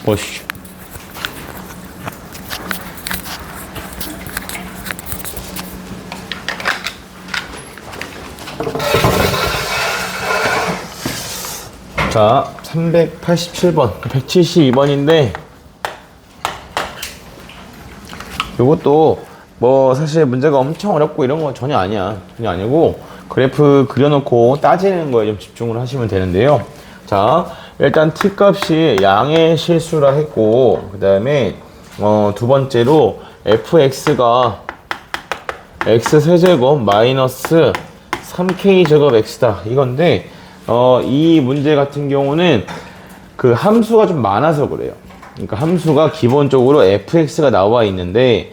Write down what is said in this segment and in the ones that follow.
보시죠. 자, 387번, 172번인데 요것도 뭐 사실 문제가 엄청 어렵고 이런 건 전혀 아니야. 전혀 아니고 그래프 그려놓고 따지는 거에 좀 집중을 하시면 되는데요. 자, 일단 t 값이 양의 실수라 했고, 그 다음에 두 번째로 fx가 x 세제곱 마이너스 3k 제곱 x다 이건데, 이 문제 같은 경우는 그 함수가 좀 많아서 그래요. 그러니까 함수가 기본적으로 fx가 나와 있는데,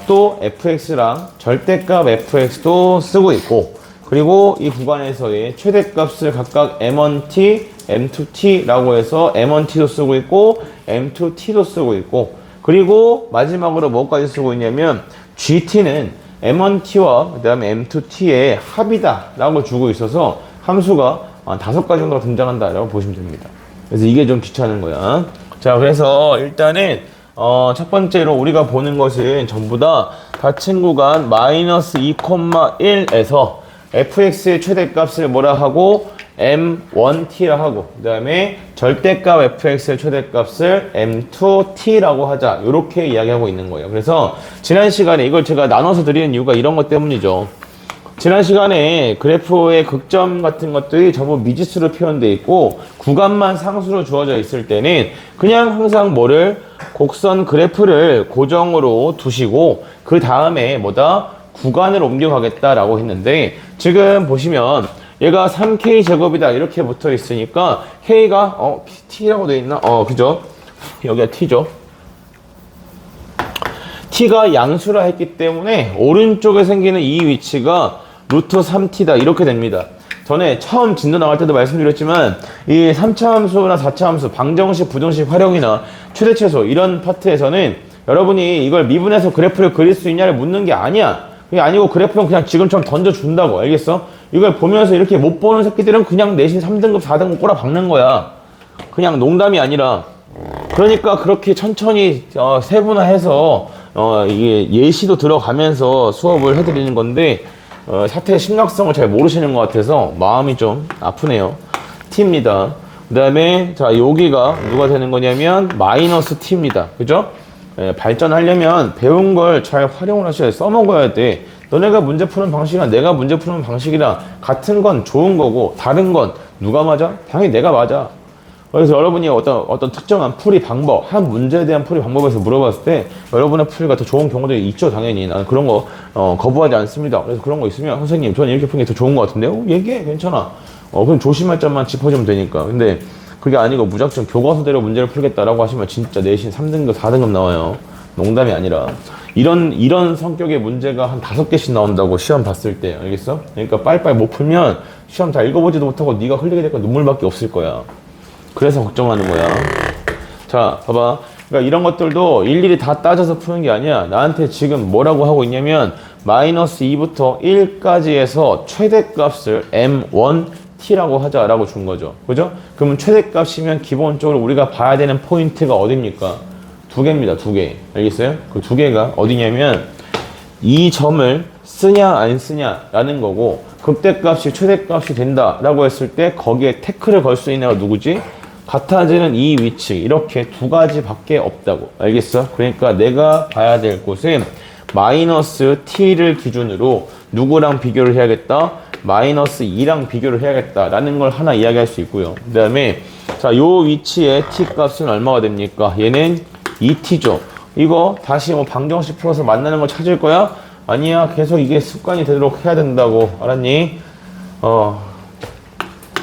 또 fx랑 절대값 fx도 쓰고 있고, 그리고 이 구간에서의 최대값을 각각 m1t, m2t라고 해서 m1t도 쓰고 있고 m2t도 쓰고 있고, 그리고 마지막으로 뭐까지 쓰고 있냐면 gt는 m1t와 그 다음에 m2t의 합이다 라고 주고 있어서 함수가 5가지 정도가 등장한다 라고 보시면 됩니다. 그래서 이게 좀 귀찮은 거야. 자, 그래서 일단은 첫 번째로 우리가 보는 것은 전부 다 닫힌 구간 마이너스 2,1에서 fx의 최대값을 뭐라 하고 m1t라 하고, 그 다음에 절대값 fx의 최대값을 m2t라고 하자, 이렇게 이야기하고 있는 거예요. 그래서 지난 시간에 이걸 제가 나눠서 드리는 이유가 이런 것 때문이죠. 지난 시간에 그래프의 극점 같은 것들이 전부 미지수로 표현되어 있고 구간만 상수로 주어져 있을 때는 그냥 항상 뭐를 곡선 그래프를 고정으로 두시고 그 다음에 뭐다? 구간을 옮겨가겠다라고 했는데, 지금 보시면 얘가 3k 제곱이다 이렇게 붙어 있으니까 k가 t라고 되어 있나? 그죠? 여기가 t죠. t가 양수라 했기 때문에 오른쪽에 생기는 이 위치가 루트 3t다 이렇게 됩니다. 전에 처음 진도 나갈 때도 말씀드렸지만 이 3차 함수나 4차 함수, 방정식, 부정식 활용이나 최대최소 이런 파트에서는 여러분이 이걸 미분해서 그래프를 그릴 수 있냐를 묻는 게 아니야. 그게 아니고 그래프는 그냥 지금처럼 던져준다고. 알겠어? 이걸 보면서 이렇게 못 보는 새끼들은 그냥 내신 3등급, 4등급 꼬라 박는 거야. 그냥 농담이 아니라. 그러니까 그렇게 천천히 세분화해서 이게 예시도 들어가면서 수업을 해드리는 건데, 사태의 심각성을 잘 모르시는 것 같아서 마음이 좀 아프네요. t입니다. 그 다음에 자, 여기가 누가 되는 거냐면 마이너스 t입니다. 그죠? 발전하려면 배운 걸 잘 활용을 하셔야 돼. 써먹어야 돼. 너네가 문제 푸는 방식이랑 내가 문제 푸는 방식이랑 같은 건 좋은 거고 다른 건 누가 맞아? 당연히 내가 맞아. 그래서 여러분이 어떤 특정한 풀이 방법, 한 문제에 대한 풀이 방법에서 물어봤을 때 여러분의 풀이가 더 좋은 경우들이 있죠, 당연히. 나는 그런 거 거부하지 않습니다. 그래서 그런 거 있으면 선생님, 저는 이렇게 푸는 게 더 좋은 것 같은데요? 얘기해, 괜찮아. 그럼 조심할 점만 짚어주면 되니까. 근데 그게 아니고 무작정 교과서대로 문제를 풀겠다라고 하시면 진짜 내신 3등급, 4등급 나와요. 농담이 아니라. 이런 성격의 문제가 한 5개씩 나온다고 시험 봤을 때, 알겠어? 그러니까 빨리빨리 못 풀면 시험 다 읽어보지도 못하고 네가 흘리게 될 건 눈물밖에 없을 거야. 그래서 걱정하는 거야. 자, 봐봐. 그러니까 이런 것들도 일일이 다 따져서 푸는 게 아니야. 나한테 지금 뭐라고 하고 있냐면 마이너스 2부터 1까지 해서 최대값을 m1t라고 하자라고 준 거죠. 그죠? 그러면 최대값이면 기본적으로 우리가 봐야 되는 포인트가 어딥니까? 2개입니다. 2개. 알겠어요? 그 2개가 어디냐면 이 점을 쓰냐 안 쓰냐라는 거고, 극대값이 최대값이 된다라고 했을 때 거기에 태클을 걸 수 있는 애가 누구지? 같아지는 이 위치, 이렇게 2가지밖에 없다고. 알겠어? 그러니까 내가 봐야 될 곳은 마이너스 t를 기준으로 누구랑 비교를 해야겠다? 마이너스 2랑 비교를 해야겠다라는 걸 하나 이야기할 수 있고요. 그 다음에 자, 요 위치의 t 값은 얼마가 됩니까? 얘는 2t죠. 이거 다시 뭐 방정식 풀어서 만나는 걸 찾을 거야? 아니야, 계속 이게 습관이 되도록 해야 된다고. 알았니?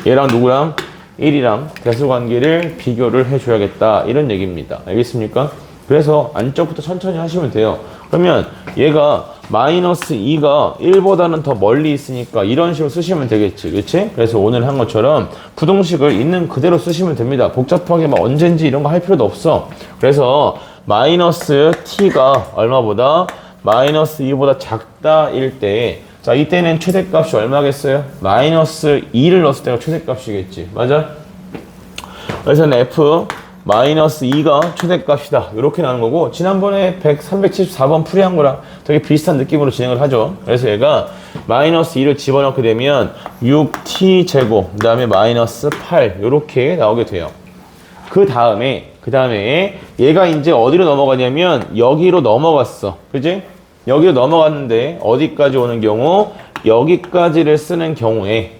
얘랑 누구랑? 1이랑 대수관계를 비교를 해줘야겠다, 이런 얘기입니다. 알겠습니까? 그래서 안쪽부터 천천히 하시면 돼요. 그러면 얘가 마이너스 2가 1보다는 더 멀리 있으니까 이런 식으로 쓰시면 되겠지, 그렇지? 그래서 오늘 한 것처럼 부동식을 있는 그대로 쓰시면 됩니다. 복잡하게 막 언젠지 이런 거 할 필요도 없어. 그래서 마이너스 t가 얼마보다? 마이너스 2보다 작다일 때, 자, 이때는 최대값이 얼마겠어요? 마이너스 2를 넣었을 때가 최대값이겠지. 맞아? 그래서 f 마이너스 2가 최대값이다. 이렇게 나오는 거고, 지난번에 374번 풀이한 거랑 되게 비슷한 느낌으로 진행을 하죠. 그래서 얘가 마이너스 2를 집어넣게 되면 6t 제곱, 그 다음에 마이너스 8 이렇게 나오게 돼요. 그 다음에 얘가 이제 어디로 넘어가냐면 여기로 넘어갔어. 그지? 여기로 넘어갔는데 어디까지 오는 경우? 여기까지를 쓰는 경우에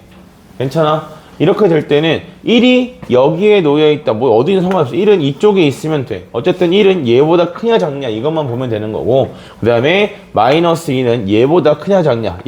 괜찮아? 이렇게 될 때는 1이 여기에 놓여있다. 뭐 어디는 상관없어. 1은 이쪽에 있으면 돼. 어쨌든 1은 얘보다 크냐 작냐 이것만 보면 되는 거고, 그 다음에 마이너스 2는 얘보다 크냐 작냐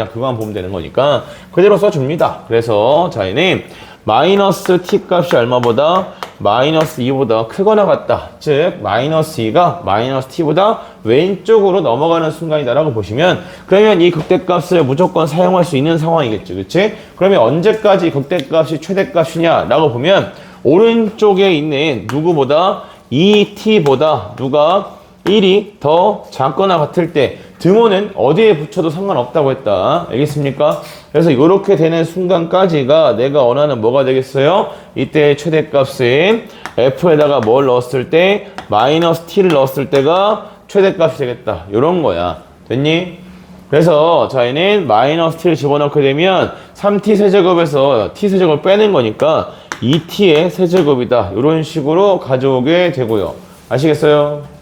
그것만 보면 되는 거니까 그대로 써줍니다. 그래서 자, 얘는 마이너스 t 값이 얼마보다? 마이너스 2보다 크거나 같다. 즉 마이너스 2가 마이너스 t보다 왼쪽으로 넘어가는 순간이다라고 보시면, 그러면 이 극대값을 무조건 사용할 수 있는 상황이겠죠. 그치? 그러면 언제까지 극대값이 최대값이냐라고 보면 오른쪽에 있는 누구보다 2t보다 누가 1이 더 작거나 같을 때 등호는 어디에 붙여도 상관없다고 했다. 알겠습니까? 그래서 이렇게 되는 순간까지가 내가 원하는 뭐가 되겠어요? 이때 최대값은 f에다가 뭘 넣었을 때 마이너스 t를 넣었을 때가 최대값이 되겠다. 이런 거야. 됐니? 그래서 자, 얘는 마이너스 t를 집어넣게 되면 3t 세제곱에서 t 세제곱을 빼는 거니까 2t의 세제곱이다. 이런 식으로 가져오게 되고요. 아시겠어요?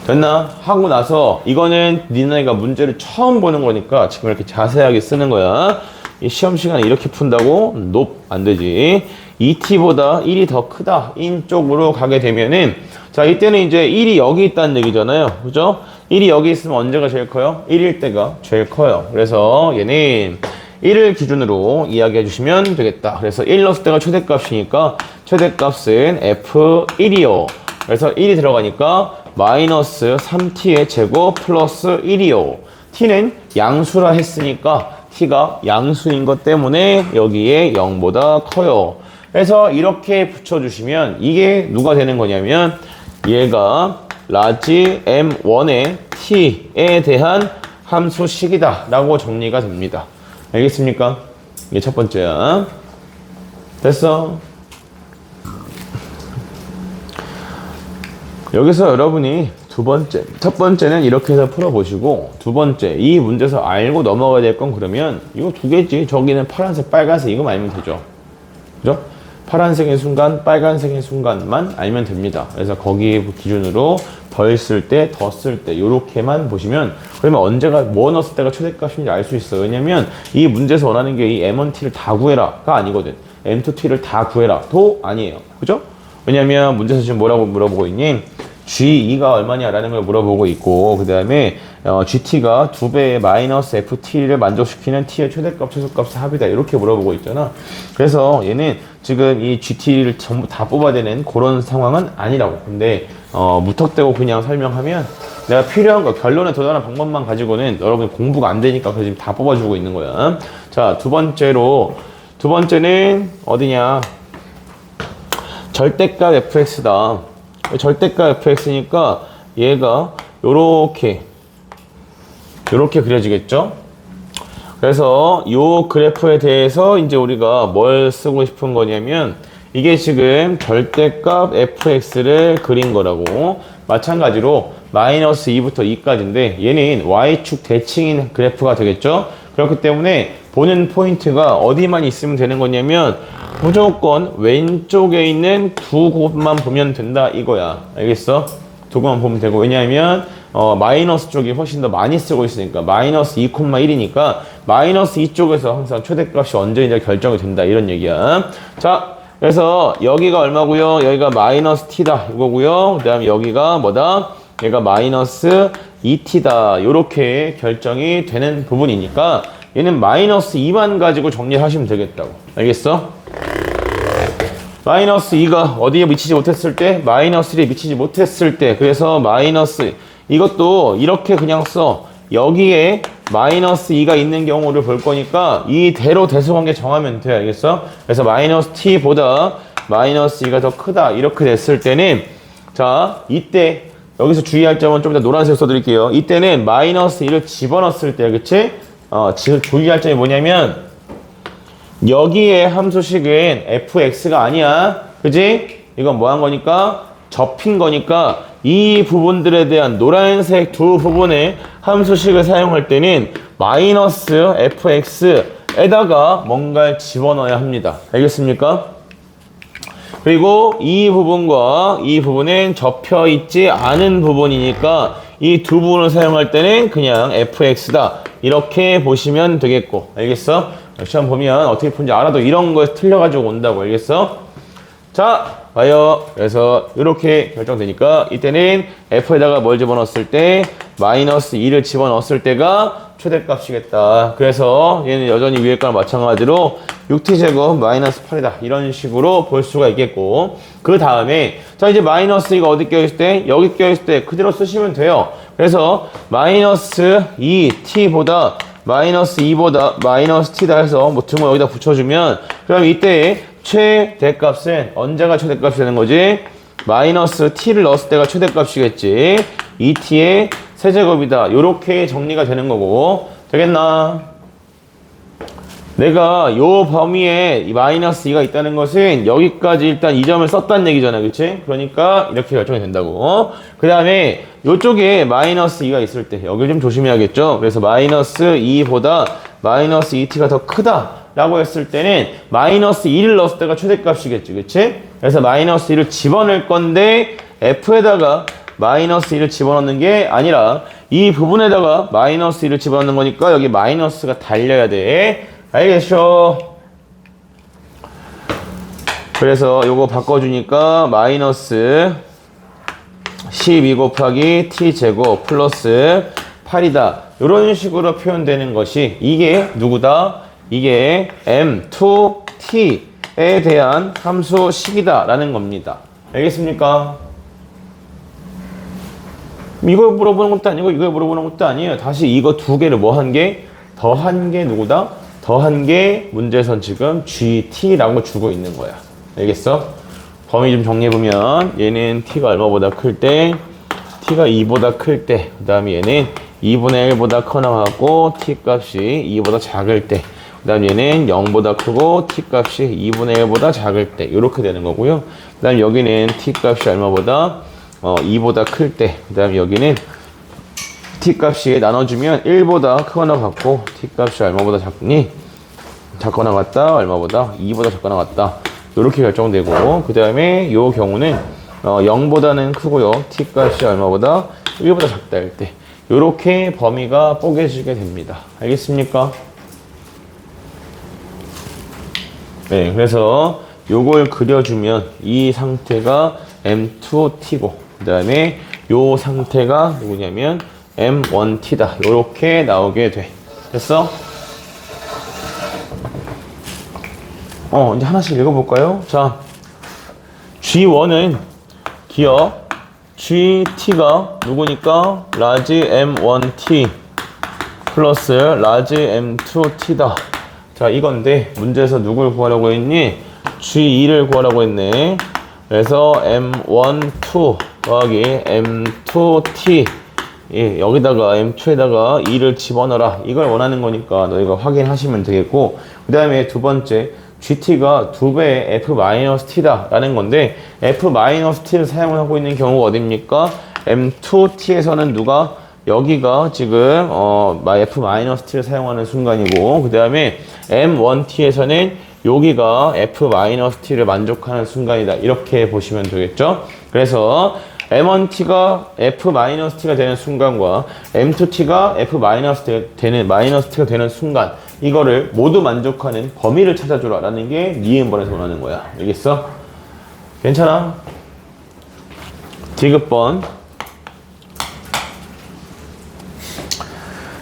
됐나? 하고 나서 이거는 니네가 문제를 처음 보는 거니까 지금 이렇게 자세하게 쓰는 거야. 이 시험 시간에 이렇게 푼다고? 안 되지. 2t보다 1이 더 크다. 인 쪽으로 가게 되면은, 자, 이때는 이제 1이 여기 있다는 얘기잖아요. 그죠? 1이 여기 있으면 언제가 제일 커요? 1일 때가 제일 커요. 그래서 얘는 1을 기준으로 이야기해 주시면 되겠다. 그래서 1 넣었을 때가 최대값이니까 최대값은 f1이요. 그래서 1이 들어가니까 마이너스 3t의 제곱 플러스 1이요. t는 양수라 했으니까 t가 양수인 것 때문에 여기에 0보다 커요. 그래서 이렇게 붙여주시면 이게 누가 되는 거냐면 얘가 라지 m1의 t에 대한 함수식이다 라고 정리가 됩니다. 알겠습니까? 이게 첫 번째야. 됐어? 여기서 여러분이 첫 번째는 이렇게 해서 풀어보시고, 두 번째, 이 문제에서 알고 넘어가야 될 건 그러면 이거 두 개지. 저기는 파란색, 빨간색 이거만 알면 되죠. 그죠? 파란색의 순간, 빨간색의 순간만 알면 됩니다. 그래서 거기 기준으로 덜 쓸 때, 더 쓸 때, 요렇게만 보시면, 그러면 언제가, 뭐 넣었을 때가 최대값인지 알 수 있어요. 왜냐면 이 문제에서 원하는 게 이 M1T를 다 구해라가 아니거든. M2T를 다 구해라도 아니에요. 그죠? 왜냐면 문제에서 지금 뭐라고 물어보고 있니? G2가 얼마냐라는 걸 물어보고 있고, 그 다음에 GT가 2배의 마이너스 FT를 만족시키는 T의 최대값, 최소값의 합이다. 이렇게 물어보고 있잖아. 그래서 얘는 지금 이 GT를 전부 다 뽑아야 되는 그런 상황은 아니라고. 근데 무턱대고 그냥 설명하면 내가 필요한 거, 결론에 도달하는 방법만 가지고는 여러분 공부가 안 되니까 그래서 지금 다 뽑아주고 있는 거야. 자, 두 번째는 어디냐? 절대값 fx다. 절대값 fx니까 얘가 요렇게 그려지겠죠? 그래서 요 그래프에 대해서 이제 우리가 뭘 쓰고 싶은 거냐면 이게 지금 절대값 fx를 그린 거라고. 마찬가지로 마이너스 2부터 2까지인데 얘는 y축 대칭인 그래프가 되겠죠? 그렇기 때문에 보는 포인트가 어디만 있으면 되는 거냐면 무조건 왼쪽에 있는 두 곳만 보면 된다 이거야. 알겠어? 두 곳만 보면 되고, 왜냐하면 마이너스 쪽이 훨씬 더 많이 쓰고 있으니까 마이너스 2,1이니까 마이너스 2쪽에서 항상 최대값이 언제인지 결정이 된다 이런 얘기야. 자, 그래서 여기가 얼마고요? 여기가 마이너스 t다 이거고요. 그 다음에 여기가 뭐다? 얘가 마이너스 2t다. 요렇게 결정이 되는 부분이니까 얘는 마이너스 2만 가지고 정리하시면 되겠다고. 알겠어? 마이너스 2가 어디에 미치지 못했을 때? 마이너스 1에 미치지 못했을 때. 그래서 마이너스, 이것도 이렇게 그냥 써. 여기에 마이너스 2가 있는 경우를 볼 거니까 이대로 대수관계 정하면 돼. 알겠어? 그래서 마이너스 t보다 마이너스 2가 더 크다. 이렇게 됐을 때는, 자, 이때 여기서 주의할 점은 좀 이따 노란색 써드릴게요. 이때는 마이너스 2를 집어넣었을 때, 그치? 지금 주의할 점이 뭐냐면 여기에 함수식은 fx가 아니야. 그지? 이건 뭐 한 거니까? 접힌 거니까 이 부분들에 대한 노란색 두 부분의 함수식을 사용할 때는 마이너스 fx에다가 뭔가를 집어넣어야 합니다. 알겠습니까? 그리고 이 부분과 이 부분은 접혀 있지 않은 부분이니까 이 두 부분을 사용할 때는 그냥 fx다. 이렇게 보시면 되겠고. 알겠어? 시험 보면 어떻게 푸는지 알아도 이런 거에 틀려가지고 온다고. 알겠어? 자, 봐요. 그래서 이렇게 결정되니까 이때는 f에다가 뭘 집어넣었을 때 마이너스 2를 집어넣었을 때가 최대값이겠다. 그래서 얘는 여전히 위에 거랑 마찬가지로 6t제곱 마이너스 8이다. 이런 식으로 볼 수가 있겠고, 그 다음에 자 이제 마이너스 이거 어디 껴있을 때? 여기 껴있을 때 그대로 쓰시면 돼요. 그래서 마이너스 2t보다 마이너스 2보다 마이너스 t다 해서 뭐 등호 여기다 붙여주면, 그럼 이때 최대값은 언제가 최대값이 되는 거지? 마이너스 t를 넣었을 때가 최대값이겠지. 2t의 세제곱이다. 요렇게 정리가 되는 거고. 되겠나? 내가 요 범위에 마이너스 2가 있다는 것은 여기까지 일단 이 점을 썼다는 얘기잖아. 그치? 그러니까 이렇게 결정이 된다고. 그 다음에 요쪽에 마이너스 2가 있을 때 여기 좀 조심해야겠죠. 그래서 마이너스 2보다 마이너스 2t가 더 크다 라고 했을 때는 마이너스 2를 넣었을 때가 최대값이겠지. 그치? 그래서 마이너스 2를 집어넣을 건데 f에다가 마이너스 2를 집어넣는 게 아니라 이 부분에다가 마이너스 2를 집어넣는 거니까 여기 마이너스가 달려야 돼. 알겠죠? 그래서 요거 바꿔주니까 마이너스 12 곱하기 t제곱 플러스 8이다. 이런 식으로 표현되는 것이 이게 누구다? 이게 m2t에 대한 함수식이다 라는 겁니다. 알겠습니까? 이걸 물어보는 것도 아니고 이걸 물어보는 것도 아니에요. 다시 이거 두 개를 뭐 한 게? 더한 게 누구다? 더한 게 문제에선 지금 GT라고 주고 있는 거야. 알겠어? 범위 좀 정리해보면 얘는 T가 얼마보다 클 때, T가 2보다 클 때, 그 다음에 얘는 2분의 1보다 커나가고 T 값이 2보다 작을 때, 그 다음 얘는 0보다 크고 T 값이 2분의 1보다 작을 때 이렇게 되는 거고요. 그 다음 여기는 T 값이 얼마보다 2보다 클 때, 그 다음 여기는 t 값이 나눠주면 1보다 크거나 같고 t 값이 얼마보다 작니? 작거나 같다, 얼마보다? 2보다 작거나 같다. 이렇게 결정되고, 그 다음에 이 경우는 0보다는 크고요. t 값이 얼마보다? 1보다 작다 할 때 이렇게 범위가 뽀개지게 됩니다. 알겠습니까? 네, 그래서 요걸 그려주면 이 상태가 M2T고, 그 다음에 요 상태가 누구냐면 M1T다. 요렇게 나오게 돼. 됐어? 이제 하나씩 읽어볼까요? 자, G1은 기억 GT가 누구니까? 라지 M1T 플러스 라지 M2T다. 자, 이건데 문제에서 누굴 구하라고 했니? G2를 구하라고 했네. 그래서 M1, 2 더하기 M2T, 예, 여기다가 M2에다가 2를 집어넣어라. 이걸 원하는 거니까 너희가 확인하시면 되겠고, 그 다음에 두 번째 GT가 2배의 F-T다 라는 건데, F-T를 사용을 하고 있는 경우가 어딥니까? M2T에서는 누가? 여기가 지금 F-T를 사용하는 순간이고, 그 다음에 M1T에서는 여기가 F-T를 만족하는 순간이다. 이렇게 보시면 되겠죠? 그래서 M1T가 F-T가 되는 순간과 M2T가 F-T가 되는 순간, 이거를 모두 만족하는 범위를 찾아줘라 라는 게 니은번에서 원하는 거야. 알겠어? 괜찮아? 디귿번.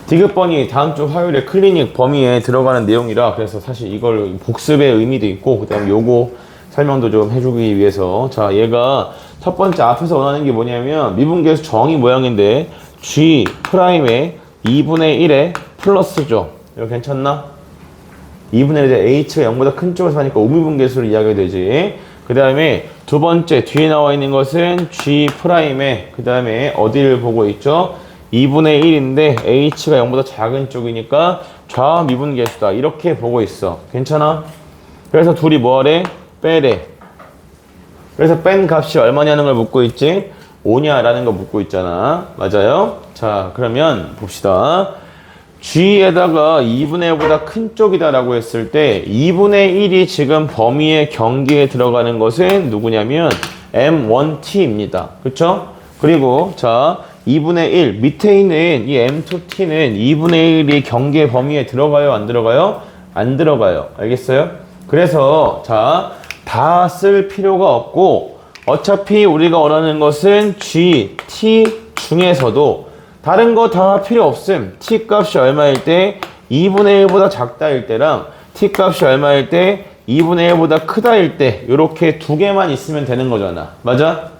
디귿번이 다음 주 화요일에 클리닉 범위에 들어가는 내용이라, 그래서 사실 이걸 복습의 의미도 있고, 그 다음에 요거 설명도 좀 해주기 위해서, 자, 얘가 첫 번째 앞에서 원하는 게 뭐냐면 미분계수 정의 모양인데 G 프라임에 2분의 1에 플러스죠. 이거 괜찮나? 2분의 1에 H가 0보다 큰 쪽에서 하니까 우미분계수를 이야기가 되지. 그 다음에 두 번째 뒤에 나와 있는 것은 G 프라임에, 그 다음에 어디를 보고 있죠? 2분의 1인데 h가 0보다 작은 쪽이니까 좌 미분계수다. 이렇게 보고 있어. 괜찮아? 그래서 둘이 뭐하래? 빼래. 그래서 뺀 값이 얼마냐는 걸 묻고 있지? 5냐라는 거 묻고 있잖아. 맞아요? 자, 그러면 봅시다. G에다가 2분의 1보다 큰 쪽이다 라고 했을 때 2분의 1이 지금 범위의 경계에 들어가는 것은 누구냐면 M1T입니다. 그쵸? 그리고 자 2분의 1 밑에 있는 이 M2T는 2분의 1이 경계 범위에 들어가요? 안 들어가요? 안 들어가요. 알겠어요? 그래서 자 다 쓸 필요가 없고 어차피 우리가 원하는 것은 G, T 중에서도 다른 거 다 필요 없음. T 값이 얼마일 때 2분의 1보다 작다일 때랑 T 값이 얼마일 때 2분의 1보다 크다일 때 이렇게 두 개만 있으면 되는 거잖아. 맞아?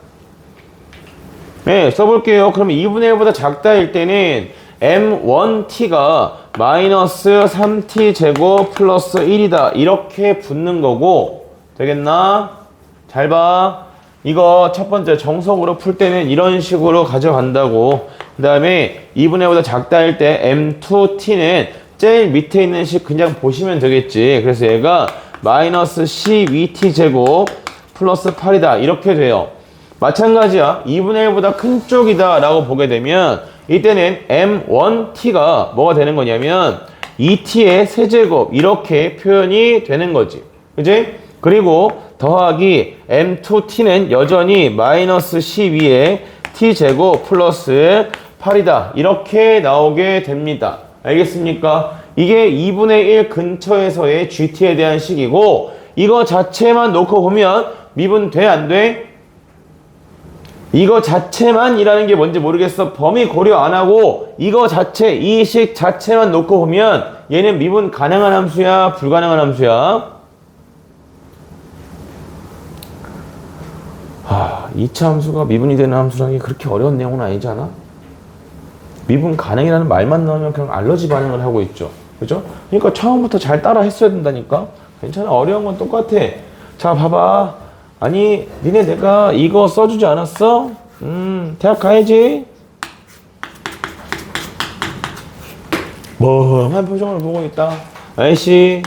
네, 써볼게요. 그러면 2분의 1보다 작다일 때는 M1T가 마이너스 3T 제곱 플러스 1이다. 이렇게 붙는 거고 되겠나? 잘 봐. 이거 첫 번째 정석으로 풀 때는 이런 식으로 가져간다고. 그 다음에 2분의 1보다 작다일 때 M2T는 제일 밑에 있는 식 그냥 보시면 되겠지. 그래서 얘가 마이너스 12T 제곱 플러스 8이다. 이렇게 돼요. 마찬가지야. 2분의 1보다 큰 쪽이다 라고 보게 되면 이때는 M1T가 뭐가 되는 거냐면 2T의 세제곱 이렇게 표현이 되는 거지. 그지? 그리고 더하기 M2T는 여전히 마이너스 12의 T제곱 플러스 8이다. 이렇게 나오게 됩니다. 알겠습니까? 이게 2분의 1 근처에서의 GT에 대한 식이고 이거 자체만 놓고 보면 미분 돼? 안 돼? 이거 자체만이라는 게 뭔지 모르겠어. 범위 고려 안 하고 이거 자체, 이 식 자체만 놓고 보면 얘는 미분 가능한 함수야? 불가능한 함수야? 2차 함수가 미분이 되는 함수라는 게 그렇게 어려운 내용은 아니잖아? 미분 가능이라는 말만 나오면 그냥 알러지 반응을 하고 있죠. 그죠? 그러니까 처음부터 잘 따라 했어야 된다니까? 괜찮아. 어려운 건 똑같아. 자, 봐봐. 아니, 니네 내가 이거 써주지 않았어? 대학 가야지. 멍한 표정을 보고 있다. 아이씨.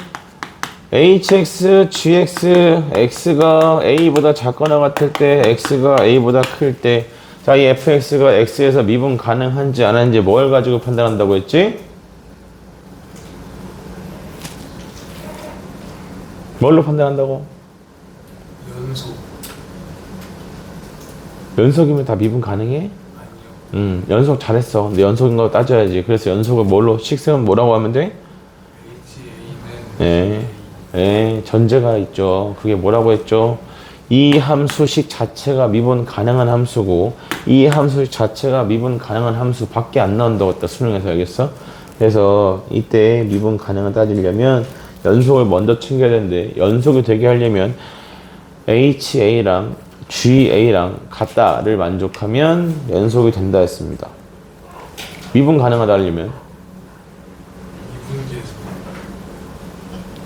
hx, gx, x가 a보다 작거나 같을 때, x가 a보다 클 때, 자, 이 fx가 x에서 미분 가능한지 안 하는지 뭘 가지고 판단한다고 했지? 뭘로 판단한다고? 연속. 연속이면 다 미분 가능해? 아니요. 연속 잘했어. 근데 연속인 거 따져야지. 그래서 연속을 뭘로, 식생은 뭐라고 하면 돼? HA는 전제가 있죠. 그게 뭐라고 했죠? 이 함수식 자체가 미분 가능한 함수고 이 함수식 자체가 미분 가능한 함수 밖에 안 나온다고 했다. 수능에서. 알겠어? 그래서 이때 미분 가능을 따지려면 연속을 먼저 챙겨야 되는데 연속이 되게 하려면 HA랑 GA랑 같다를 만족하면 연속이 된다 했습니다. 미분 가능하다 하려면 미분계에서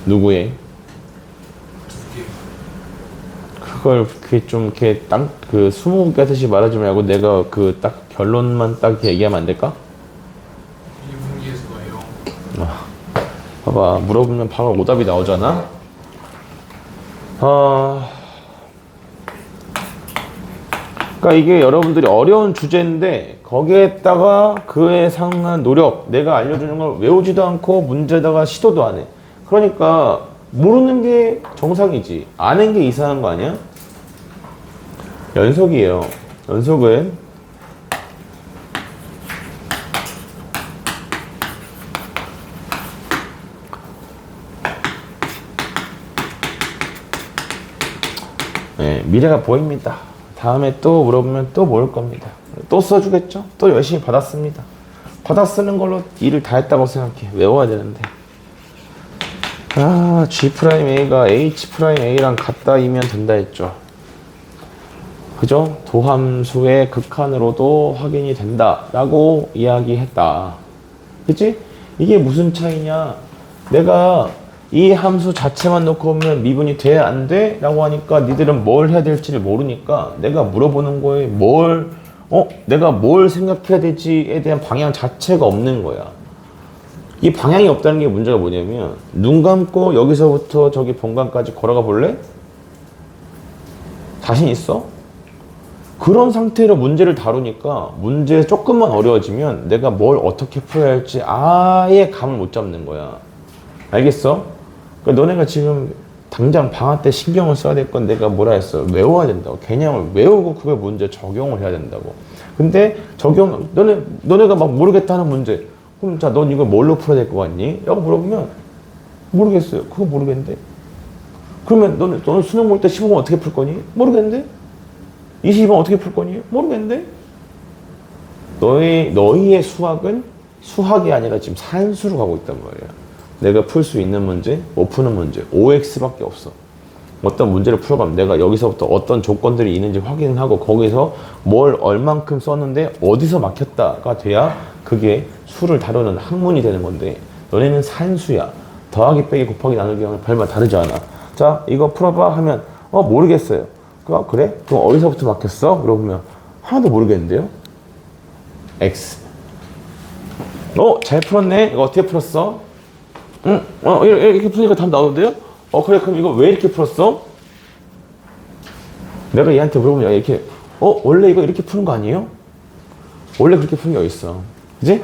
누구의? 두 개. 그걸 그게 좀 이렇게 딱 그 수능 깨듯이 말하지 말고 내가 그 딱 결론만 딱 얘기하면 안 될까? 미분계에서가 0. 봐봐, 물어보면 바로 오답이 나오잖아. 그러니까 이게 여러분들이 어려운 주제인데 거기에다가 그에 상한 노력, 내가 알려주는 걸 외우지도 않고 문제다가 시도도 안 해. 그러니까 모르는 게 정상이지 아는 게 이상한 거 아니야? 연속이에요. 연속은 미래가 보입니다. 다음에 또 물어보면 또 모를 겁니다. 또 써주겠죠? 또 열심히 받았습니다. 받아 쓰는 걸로 일을 다 했다고 생각해. 외워야 되는데. G'A가 H'A랑 같다이면 된다 했죠. 그죠? 도함수의 극한으로도 확인이 된다라고 이야기했다. 그치? 이게 무슨 차이냐? 내가 이 함수 자체만 놓고 보면 미분이 돼? 안 돼? 라고 하니까 니들은 뭘 해야 될지를 모르니까 내가 물어보는 거에 뭘 내가 뭘 생각해야 될지에 대한 방향 자체가 없는 거야. 이 방향이 없다는 게 문제가 뭐냐면, 눈 감고 여기서부터 저기 본관까지 걸어가 볼래? 자신 있어? 그런 상태로 문제를 다루니까 문제 조금만 어려워지면 내가 뭘 어떻게 풀어야 할지 아예 감을 못 잡는 거야. 알겠어? 그러니까 너네가 지금 당장 방학 때 신경을 써야 될 건 내가 뭐라 했어? 외워야 된다고. 개념을 외우고 그걸 문제 적용을 해야 된다고. 근데 너네가 막 모르겠다는 문제. 그럼 자, 넌 이걸 뭘로 풀어야 될 것 같니? 라고 물어보면 모르겠어요. 그거 모르겠는데. 그러면 너는 수능 볼 때 15번 어떻게 풀 거니? 모르겠는데. 22번 어떻게 풀 거니? 모르겠는데. 너희의 수학은 수학이 아니라 지금 산수로 가고 있단 말이야. 내가 풀 수 있는 문제, 못 푸는 문제, OX밖에 없어. 어떤 문제를 풀어가면 내가 여기서부터 어떤 조건들이 있는지 확인하고 거기서 뭘 얼만큼 썼는데 어디서 막혔다가 돼야 그게 수를 다루는 학문이 되는 건데, 너네는 산수야. 더하기 빼기 곱하기 나누기랑 별반 다르지 않아. 자, 이거 풀어봐 하면 모르겠어요. 그래? 그럼 어디서부터 막혔어? 그러면 하나도 모르겠는데요? X. 잘 풀었네. 이거 어떻게 풀었어? 이렇게 푸니까 답 나오는데요? 그래, 그럼 이거 왜 이렇게 풀었어? 내가 얘한테 물어보면 이렇게, 원래 이거 이렇게 푸는 거 아니에요? 원래 그렇게 푸는 게 어딨어. 그지?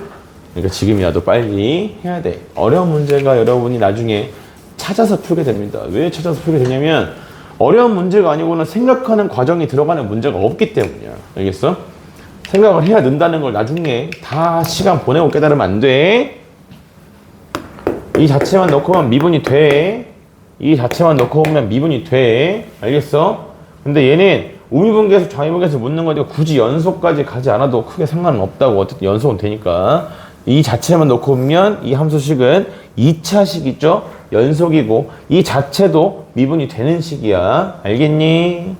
그러니까 지금이라도 빨리 해야 돼. 어려운 문제가 여러분이 나중에 찾아서 풀게 됩니다. 왜 찾아서 풀게 되냐면, 어려운 문제가 아니고는 생각하는 과정이 들어가는 문제가 없기 때문이야. 알겠어? 생각을 해야 는다는 걸 나중에 다 시간 보내고 깨달으면 안 돼. 이 자체만 넣고 오면 미분이 돼. 이 자체만 넣고 오면 미분이 돼. 알겠어? 근데 얘는 우미분계에서 좌미분계에서 묻는 거니까 굳이 연속까지 가지 않아도 크게 상관은 없다고. 어쨌든 연속은 되니까. 이 자체만 넣고 오면 이 함수식은 2차식 있죠? 연속이고 이 자체도 미분이 되는 식이야. 알겠니?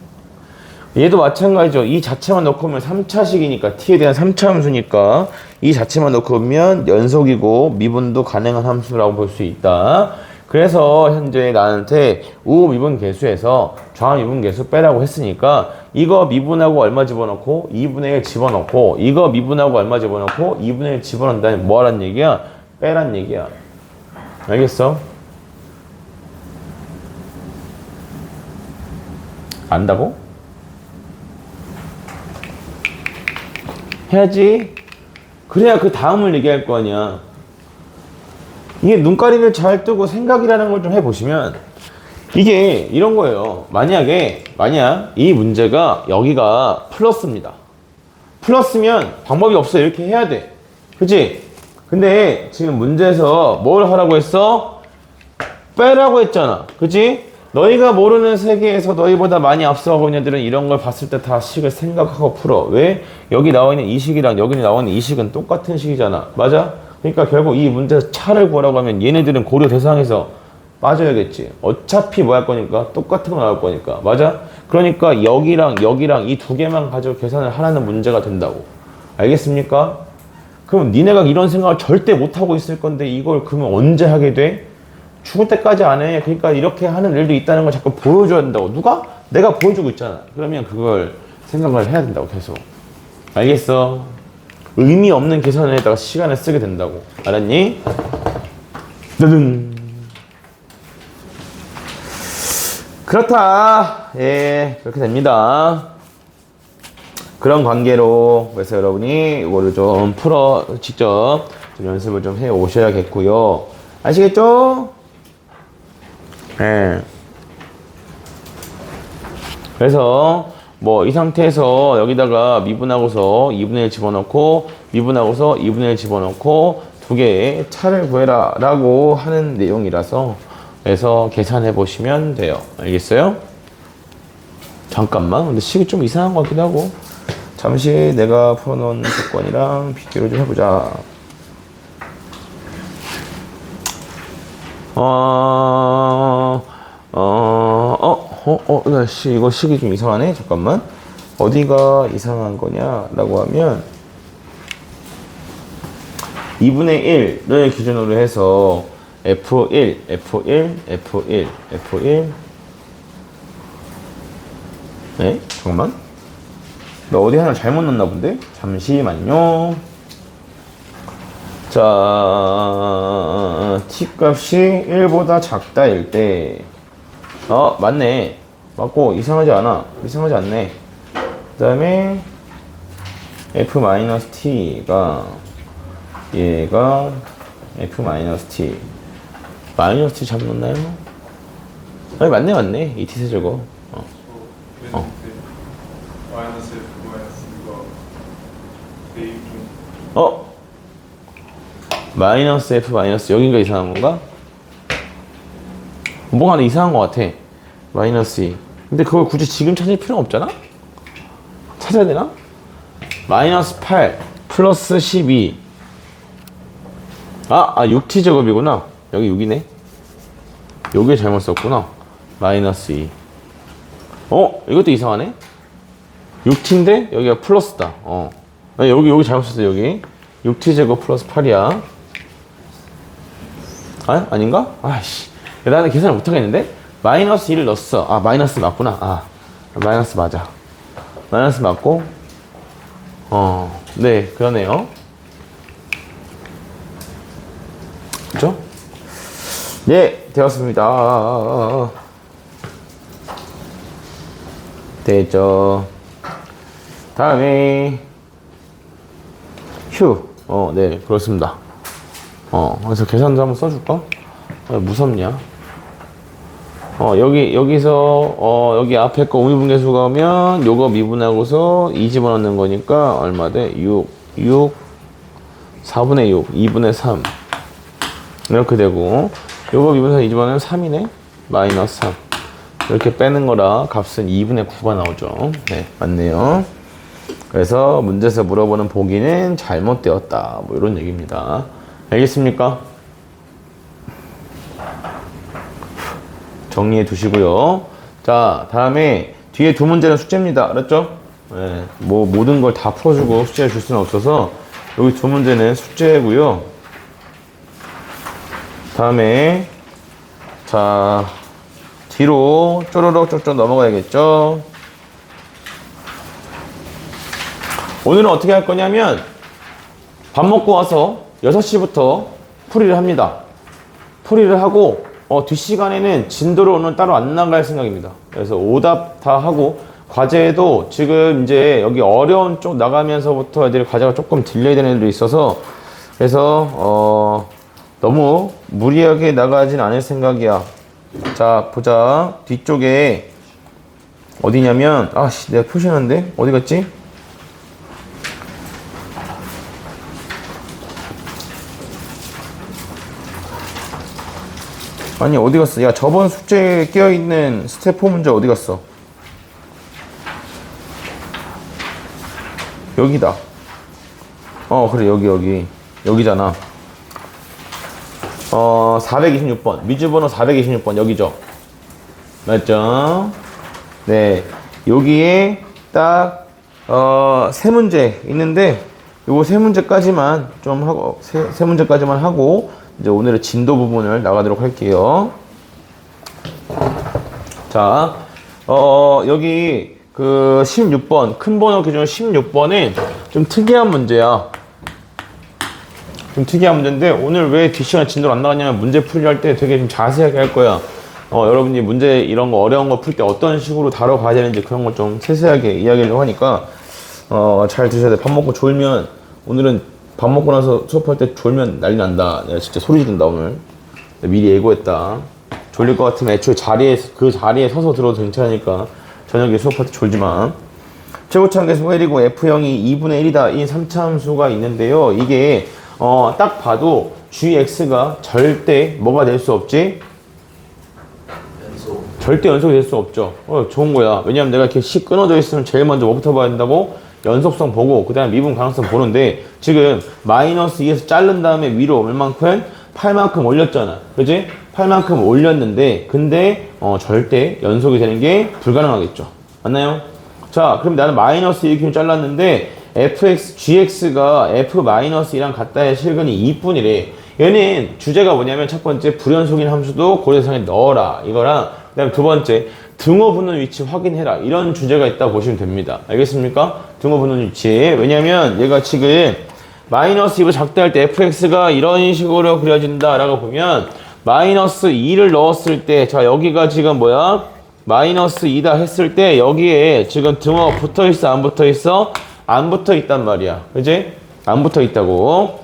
얘도 마찬가지죠. 이 자체만 넣고 오면 3차식이니까 t에 대한 3차 함수니까 이 자체만 넣고 오면 연속이고 미분도 가능한 함수라고 볼 수 있다. 그래서 현재 나한테 우미분 계수에서 좌미분 계수 빼라고 했으니까 이거 미분하고 얼마 집어넣고 2분의 1 집어넣고 이거 미분하고 얼마 집어넣고 2분의 1 집어넣는다면 뭐하란 얘기야? 빼란 얘기야. 알겠어? 안다고? 해야지. 그래야 그 다음을 얘기할 거 아니야. 이게 눈가리를 잘 뜨고 생각이라는 걸 좀 해보시면 이게 이런 거예요. 만약 이 문제가 여기가 플러스입니다. 플러스면 방법이 없어. 이렇게 해야 돼. 그치? 근데 지금 문제에서 뭘 하라고 했어? 빼라고 했잖아. 그치? 너희가 모르는 세계에서 너희보다 많이 앞서가고 있는 애들은 이런 걸 봤을 때 다 식을 생각하고 풀어. 왜? 여기 나와 있는 이 식이랑 여기 나와 있는 이 식은 똑같은 식이잖아. 맞아? 그러니까 결국 이 문제에서 차를 구하라고 하면 얘네들은 고려 대상에서 빠져야겠지. 어차피 뭐 할 거니까 똑같은 거 나올 거니까. 맞아? 그러니까 여기랑 이 두 개만 가지고 계산을 하라는 문제가 된다고. 알겠습니까? 그럼 니네가 이런 생각을 절대 못 하고 있을 건데 이걸 그러면 언제 하게 돼? 죽을 때까지 안 해. 그러니까 이렇게 하는 일도 있다는 걸 자꾸 보여줘야 된다고. 누가? 내가 보여주고 있잖아. 그러면 그걸 생각을 해야 된다고 계속. 알겠어? 의미 없는 계산에다가 시간을 쓰게 된다고. 알았니? 뜨든. 그렇다. 예, 그렇게 됩니다. 그런 관계로 그래서 여러분이 이거를 좀 직접 좀 연습을 좀 해 오셔야겠고요. 아시겠죠? 예. 그래서 뭐 이 상태에서 여기다가 미분하고서 2분의 1 집어넣고 미분하고서 2분의 1 집어넣고 두 개의 차를 구해라 라고 하는 내용이라서 그래서 계산해 보시면 돼요. 알겠어요? 잠깐만. 근데 식이 좀 이상한 것 같기도 하고. 잠시 내가 풀어놓은 조건이랑 비교를 좀 해보자. 이거 식이 좀 이상하네? 잠깐만. 어디가 이상한 거냐? 라고 하면, 2분의 1을 기준으로 해서, F1, F1, F1, F1. 네? 잠깐만. 나 어디 하나 잘못 넣었나 본데? 잠시만요. 자, t 값이 1보다 작다일 때, 맞네. 맞고, 이상하지 않아. 이상하지 않네. 그 다음에, f-t가, 얘가, f-t. 마이너스 t 잘못 넣나요? 아니, 맞네. 이 t 세제곱. 마이너스 F 마이너스 이거 대입 중 마이너스 f 마이너스 여긴가 이상한 건가? 뭔가 이상한 것 같아. 마이너스 2. 근데 그걸 굳이 지금 찾을 필요는 없잖아? 찾아야 되나? 마이너스 8 플러스 12. 6t 제곱이구나. 여기 6이네. 요게 잘못 썼구나. 마이너스 2. 이것도 이상하네. 6t인데 여기가 플러스다. 아니, 여기 잘못 썼어. 여기 6t 제곱 플러스 8이야. 아닌가? 아이씨, 나는 계산을 못하겠는데? 마이너스 1을 넣었어. 마이너스 맞구나. 마이너스 맞아. 마이너스 맞고, 네, 그러네요. 그죠? 네, 되었습니다. 됐죠. 다음에, 네, 그렇습니다. 그래서 계산도 한번 써줄까? 무섭냐? 여기서, 여기 앞에 거 우미분계수가 오면, 요거 미분하고서 2 집어넣는 거니까, 얼마 돼? 6, 4분의 6, 2분의 3. 이렇게 되고, 요거 미분해서 2 집어넣으면 3이네? 마이너스 3. 이렇게 빼는 거라 값은 2분의 9가 나오죠. 네, 맞네요. 그래서 문제에서 물어보는 보기는 잘못되었다. 뭐 이런 얘기입니다. 알겠습니까? 정리해 두시고요. 자, 다음에 뒤에 두 문제는 숙제입니다. 알았죠? 네, 뭐 모든 걸 다 풀어주고 숙제를 줄 수는 없어서 여기 두 문제는 숙제고요. 다음에 자, 뒤로 쪼르륵 쪽쪽 넘어가야겠죠? 오늘은 어떻게 할 거냐면 밥 먹고 와서 6시부터 풀이를 합니다. 풀이를 하고 뒷시간에는 진도를 오늘 따로 안 나갈 생각입니다. 그래서 오답 다 하고 과제도 지금 이제 여기 어려운 쪽 나가면서부터 애들이 과제가 조금 딜레이 되는 애들이 있어서 그래서 너무 무리하게 나가진 않을 생각이야. 자, 보자. 뒤쪽에 어디냐면 내가 표시했는데 어디 갔지? 아니, 어디 갔어? 야, 저번 숙제에 끼어있는 스텝 4 문제 어디 갔어? 여기다. 그래, 여기잖아. 426번. 미주번호 426번, 여기죠? 맞죠? 네. 여기에 딱, 세 문제 있는데, 요거 세 문제까지만 좀 하고, 세 문제까지만 하고, 이제 오늘의 진도 부분을 나가도록 할게요. 자, 여기 그 16번, 큰 번호 기준 16번은 좀 특이한 문제야. 좀 특이한 문제인데, 오늘 왜 뒷시간 진도를 안 나갔냐면 문제 풀이 할 때 되게 좀 자세하게 할 거야. 여러분이 문제 이런 거 어려운 거 풀 때 어떤 식으로 다뤄가야 되는지 그런 거 좀 세세하게 이야기하려고 하니까, 잘 드셔야 돼. 밥 먹고 졸면, 오늘은 밥 먹고 나서 수업할 때 졸면 난리 난다. 내가 진짜 소리 지른다, 오늘. 미리 예고했다. 졸릴 것 같으면 애초에 그 자리에 서서 들어도 괜찮으니까 저녁에 수업할 때 졸지 마. 최고차함계수가 1이고 F형이 2분의 1이다. 이 3차 함수가 있는데요. 이게, 딱 봐도 gx가 절대 뭐가 될 수 없지? 절대 연속이 될 수 없죠. 좋은 거야. 왜냐면 내가 이렇게 식 끊어져 있으면 제일 먼저 뭐부터 봐야 된다고? 연속성 보고 그 다음에 미분 가능성 보는데 지금 마이너스 2에서 자른 다음에 위로 얼만큼? 8만큼 올렸잖아. 그지? 8만큼 올렸는데 근데 절대 연속이 되는 게 불가능하겠죠. 맞나요? 자, 그럼 나는 마이너스 1큼 잘랐는데 gx가 f-2랑 같다의 실근이 2분이래. 얘는 주제가 뭐냐면 첫 번째 불연속인 함수도 고려대상에 넣어라. 이거랑 그 다음에 두 번째 등호 붙는 위치 확인해라. 이런 주제가 있다고 보시면 됩니다. 알겠습니까? 등호 붙는 위치. 왜냐면 얘가 지금 마이너스 2로 작대할 때 fx가 이런 식으로 그려진다라고 보면 마이너스 2를 넣었을 때, 자, 여기가 지금 뭐야? 마이너스 2다 했을 때 여기에 지금 등호 붙어 있어? 안 붙어 있어? 안 붙어 있단 말이야. 그지? 안 붙어 있다고.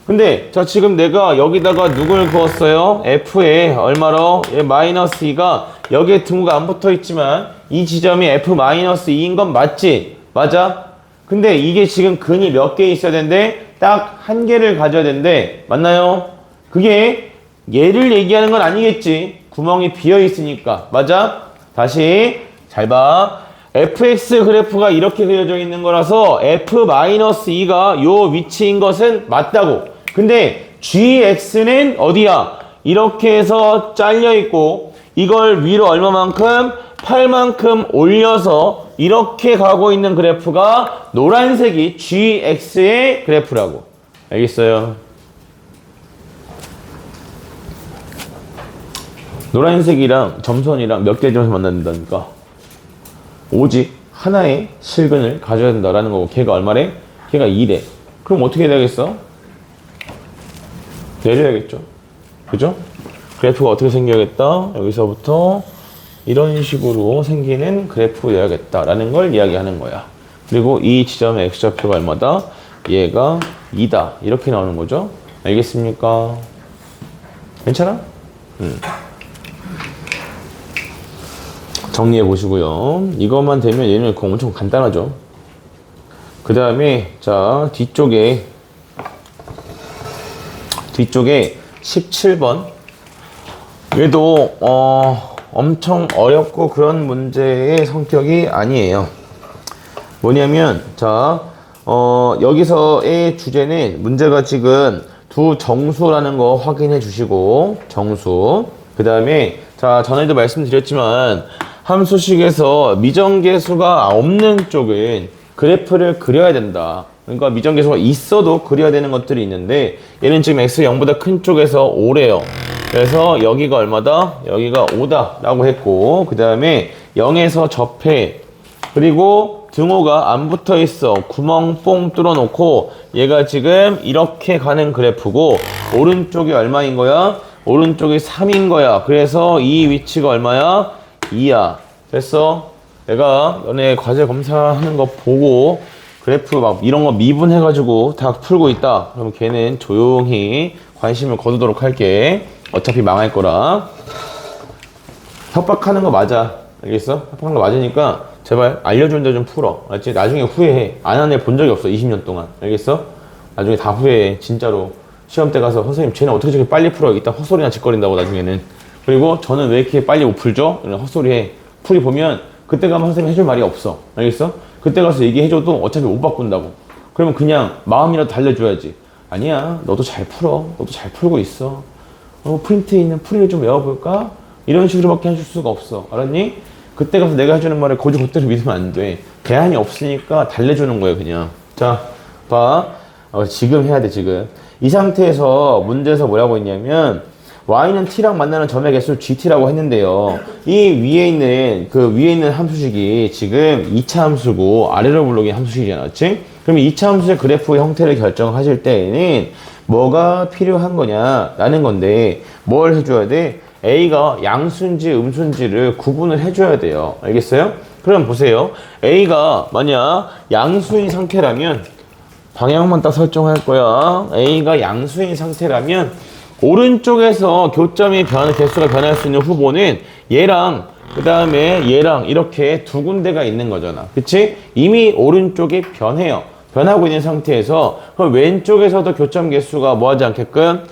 근데 자, 지금 내가 여기다가 누굴 그었어요? f에 얼마로? 얘 마이너스 2가 여기에 등호가 안 붙어 있지만 이 지점이 f 마이너스 2인 건 맞지? 맞아? 근데 이게 지금 근이 몇 개 있어야 되는데 딱 한 개를 가져야 되는데 맞나요? 그게 얘를 얘기하는 건 아니겠지. 구멍이 비어 있으니까. 맞아? 다시 잘 봐. fx 그래프가 이렇게 그려져 있는 거라서 f-2가 요 위치인 것은 맞다고. 근데 gx는 어디야? 이렇게 해서 잘려 있고 이걸 위로 얼마만큼? 8만큼 올려서 이렇게 가고 있는 그래프가 노란색이 gx의 그래프라고. 알겠어요? 노란색이랑 점선이랑 몇 개의 점에서 만난다니까? 오직 하나의 실근을 가져야 된다라는 거고, 걔가 얼마래? 걔가 2래. 그럼 어떻게 해야 되겠어? 내려야겠죠. 그죠? 그래프가 어떻게 생겨야겠다? 여기서부터 이런 식으로 생기는 그래프여야겠다라는 걸 이야기하는 거야. 그리고 이 지점의 x좌표가 얼마다? 얘가 2다. 이렇게 나오는 거죠. 알겠습니까? 괜찮아? 정리해 보시고요. 이것만 되면 얘는 엄청 간단하죠. 그 다음에 자 뒤쪽에 17번 얘도 엄청 어렵고 그런 문제의 성격이 아니에요. 뭐냐면 자 여기서의 주제는 문제가 지금 두 정수라는 거 확인해 주시고 정수 그 다음에 자 전에도 말씀드렸지만 함수식에서 미정계수가 없는 쪽은 그래프를 그려야 된다. 그러니까 미정계수가 있어도 그려야 되는 것들이 있는데 얘는 지금 x0보다 큰 쪽에서 5래요. 그래서 여기가 얼마다? 여기가 5다 라고 했고 그 다음에 0에서 접해 그리고 등호가 안 붙어 있어. 구멍 뽕 뚫어 놓고 얘가 지금 이렇게 가는 그래프고 오른쪽이 얼마인 거야? 오른쪽이 3인 거야. 그래서 이 위치가 얼마야? 2야. 됐어? 내가 너네 과제 검사하는 거 보고 그래프 막 이런 거 미분해가지고 다 풀고 있다. 그럼 걔는 조용히 관심을 거두도록 할게. 어차피 망할 거라. 협박하는 거 맞아. 알겠어? 협박하는 거 맞으니까 제발 알려주는데 좀 풀어. 알았지? 나중에 후회해. 안 한 애 본 적이 없어. 20년 동안. 알겠어? 나중에 다 후회해. 진짜로. 시험 때 가서 선생님 쟤는 어떻게 저렇게 빨리 풀어? 이따 헛소리나 짓거린다고 나중에는. 그리고 저는 왜 이렇게 빨리 못 풀죠? 이런 헛소리해. 풀이 보면 그때 가면 선생님 해줄 말이 없어. 알겠어? 그때 가서 얘기해줘도 어차피 못 바꾼다고. 그러면 그냥 마음이라도 달래줘야지. 아니야. 너도 잘 풀어. 너도 잘 풀고 있어. 프린트에 있는 풀이를 좀 외워볼까? 이런 식으로밖에 해줄 수가 없어. 알았니? 그때 가서 내가 해주는 말에 고지 곧대로 믿으면 안 돼. 대안이 없으니까 달래주는 거예요, 그냥. 자, 봐. 지금 해야 돼, 지금. 이 상태에서 문제에서 뭐라고 했냐면 y는 t랑 만나는 점의 개수를 gt라고 했는데요. 이 위에 있는 함수식이 지금 2차 함수고 아래로 불러긴 함수식이잖아. 그치? 그럼 2차 함수의 그래프 형태를 결정하실 때에는 뭐가 필요한 거냐라는 건데 뭘 해줘야 돼? A가 양수인지 음수인지를 구분을 해줘야 돼요. 알겠어요? 그럼 보세요. A가 만약 양수인 상태라면 방향만 딱 설정할 거야. A가 양수인 상태라면 오른쪽에서 교점이 개수가 변할 수 있는 후보는 얘랑 그 다음에 얘랑 이렇게 두 군데가 있는 거잖아. 그치? 이미 오른쪽이 변해요. 변하고 있는 상태에서 그럼 왼쪽에서도 교점 개수가 뭐하지 않게끔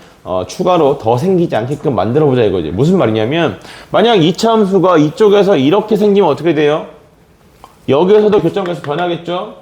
추가로 더 생기지 않게끔 만들어 보자 이거지. 무슨 말이냐면 만약 2차 함수가 이쪽에서 이렇게 생기면 어떻게 돼요? 여기에서도 교점 개수 변하겠죠?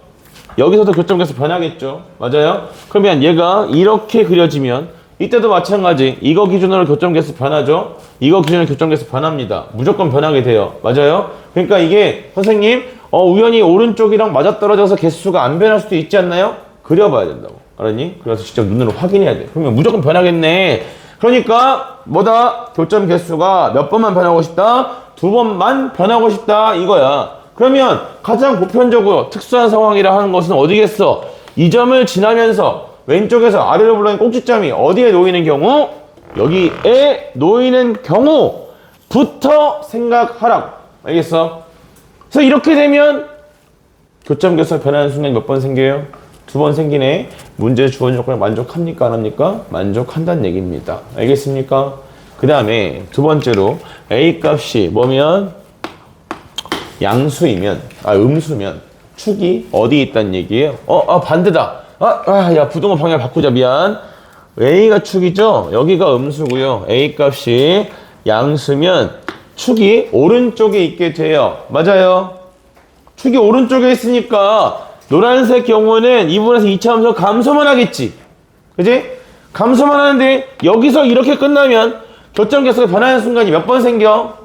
여기서도 교점 개수 변하겠죠? 맞아요? 그러면 얘가 이렇게 그려지면 이때도 마찬가지. 이거 기준으로 교점 개수 변하죠? 이거 기준으로 교점 개수 변합니다. 무조건 변하게 돼요. 맞아요? 그러니까 이게 선생님 우연히 오른쪽이랑 맞아떨어져서 개수가 안 변할 수도 있지 않나요? 그려봐야 된다고. 알았니? 그래서 직접 눈으로 확인해야 돼. 그러면 무조건 변하겠네. 그러니까 뭐다? 교점 개수가 몇 번만 변하고 싶다? 두 번만 변하고 싶다 이거야. 그러면 가장 보편적으로 특수한 상황이라 하는 것은 어디겠어? 이 점을 지나면서 왼쪽에서 아래로 불러낸 꼭지점이 어디에 놓이는 경우? 여기에 놓이는 경우부터 생각하라고. 알겠어? 그래서 이렇게 되면 교점 계수가 변하는 순간이 몇 번 생겨요? 두 번 생기네. 문제 주어진 조건에 만족합니까? 안 합니까? 만족한다는 얘기입니다. 알겠습니까? 그 다음에 두 번째로 A 값이 뭐면? 양수이면, 음수면 축이 어디 있다는 얘기예요? 반대다. 야, 부동호 방향 바꾸자. 미안. A가 축이죠? 여기가 음수고요. A 값이 양수면 축이 오른쪽에 있게 돼요. 맞아요. 축이 오른쪽에 있으니까 노란색 경우는 이 부분에서 2차 함수 감소만 하겠지. 그지? 감소만 하는데 여기서 이렇게 끝나면 교점 계수가 변하는 순간이 몇 번 생겨?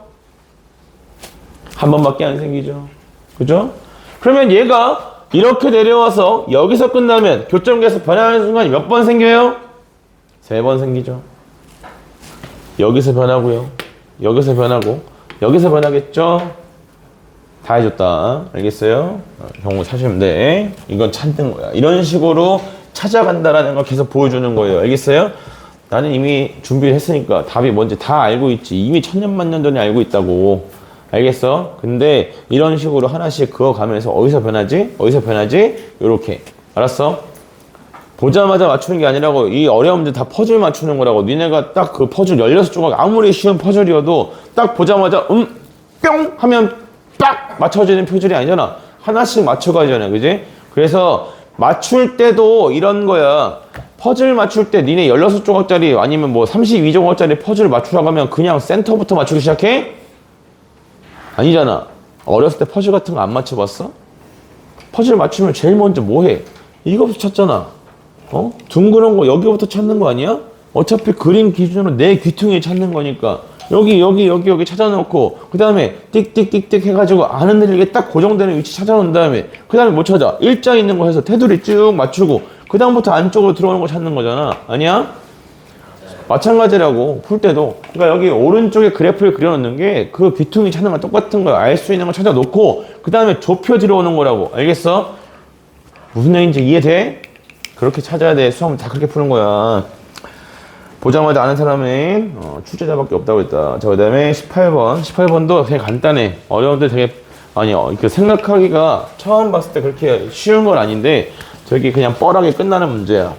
한 번밖에 안 생기죠. 그죠? 그러면 얘가 이렇게 내려와서 여기서 끝나면 교점 계수 변하는 순간이 몇 번 생겨요? 3번 생기죠. 여기서 변하고요. 여기서 변하고 여기서 변하겠죠? 다 해줬다. 알겠어요? 경우 찾으면 돼. 이건 찾는 거야. 이런 식으로 찾아간다라는 걸 계속 보여주는 거예요. 알겠어요? 나는 이미 준비를 했으니까 답이 뭔지 다 알고 있지. 이미 천년만년 전에 알고 있다고. 알겠어? 근데 이런 식으로 하나씩 그어가면서 어디서 변하지? 어디서 변하지? 요렇게. 알았어? 보자마자 맞추는 게 아니라고. 이 어려움들 다 퍼즐 맞추는 거라고. 니네가 딱 그 퍼즐 16조각 아무리 쉬운 퍼즐이어도 딱 보자마자 뿅! 하면 딱 맞춰지는 표절이 아니잖아. 하나씩 맞춰가잖아. 그지? 그래서 맞출 때도 이런 거야. 퍼즐 맞출 때 니네 16조각짜리 아니면 뭐 32조각짜리 퍼즐 맞추라고 하면 그냥 센터부터 맞추기 시작해? 아니잖아. 어렸을 때 퍼즐 같은 거 안 맞춰봤어? 퍼즐 맞추면 제일 먼저 뭐 해? 이거부터 찾잖아. 둥그런 거 여기부터 찾는 거 아니야? 어차피 그림 기준으로 내 귀퉁이 찾는 거니까 여기 찾아놓고 그 다음에 띡띡띡띡 해가지고 안 흔들리게 딱 고정되는 위치 찾아놓은 다음에 그 다음에 뭐 찾아? 일자 있는 거 해서 테두리 쭉 맞추고 그 다음부터 안쪽으로 들어오는 거 찾는 거잖아. 아니야? 마찬가지라고 풀 때도. 그러니까 여기 오른쪽에 그래프를 그려놓는 게 그 귀퉁이 찾는 거랑 똑같은 거야. 알 수 있는 거 찾아놓고 그 다음에 좁혀 들어오는 거라고. 알겠어? 무슨 얘기인지 이해돼? 그렇게 찾아야 돼. 수학은 다 그렇게 푸는 거야. 보자마자 아는 사람은 출제자밖에 없다고 했다. 자, 그 다음에 18번. 18번도 되게 간단해. 어려운데 되게, 그 생각하기가 처음 봤을 때 그렇게 쉬운 건 아닌데, 저기 그냥 뻔하게 끝나는 문제야.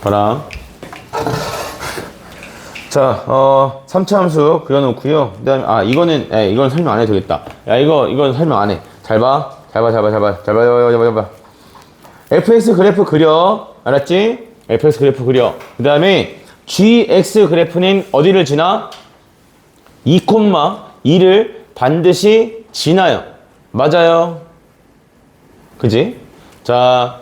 봐라. 자, 3차 함수 그려놓고요. 그 다음에, 이건 설명 안 해도 되겠다. 야, 이건 설명 안 해. 잘 봐. fx 그래프 그려. 알았지? fx 그래프 그려. 그 다음에 gx 그래프는 어디를 지나? 2,2를 반드시 지나요. 맞아요. 그지? 자,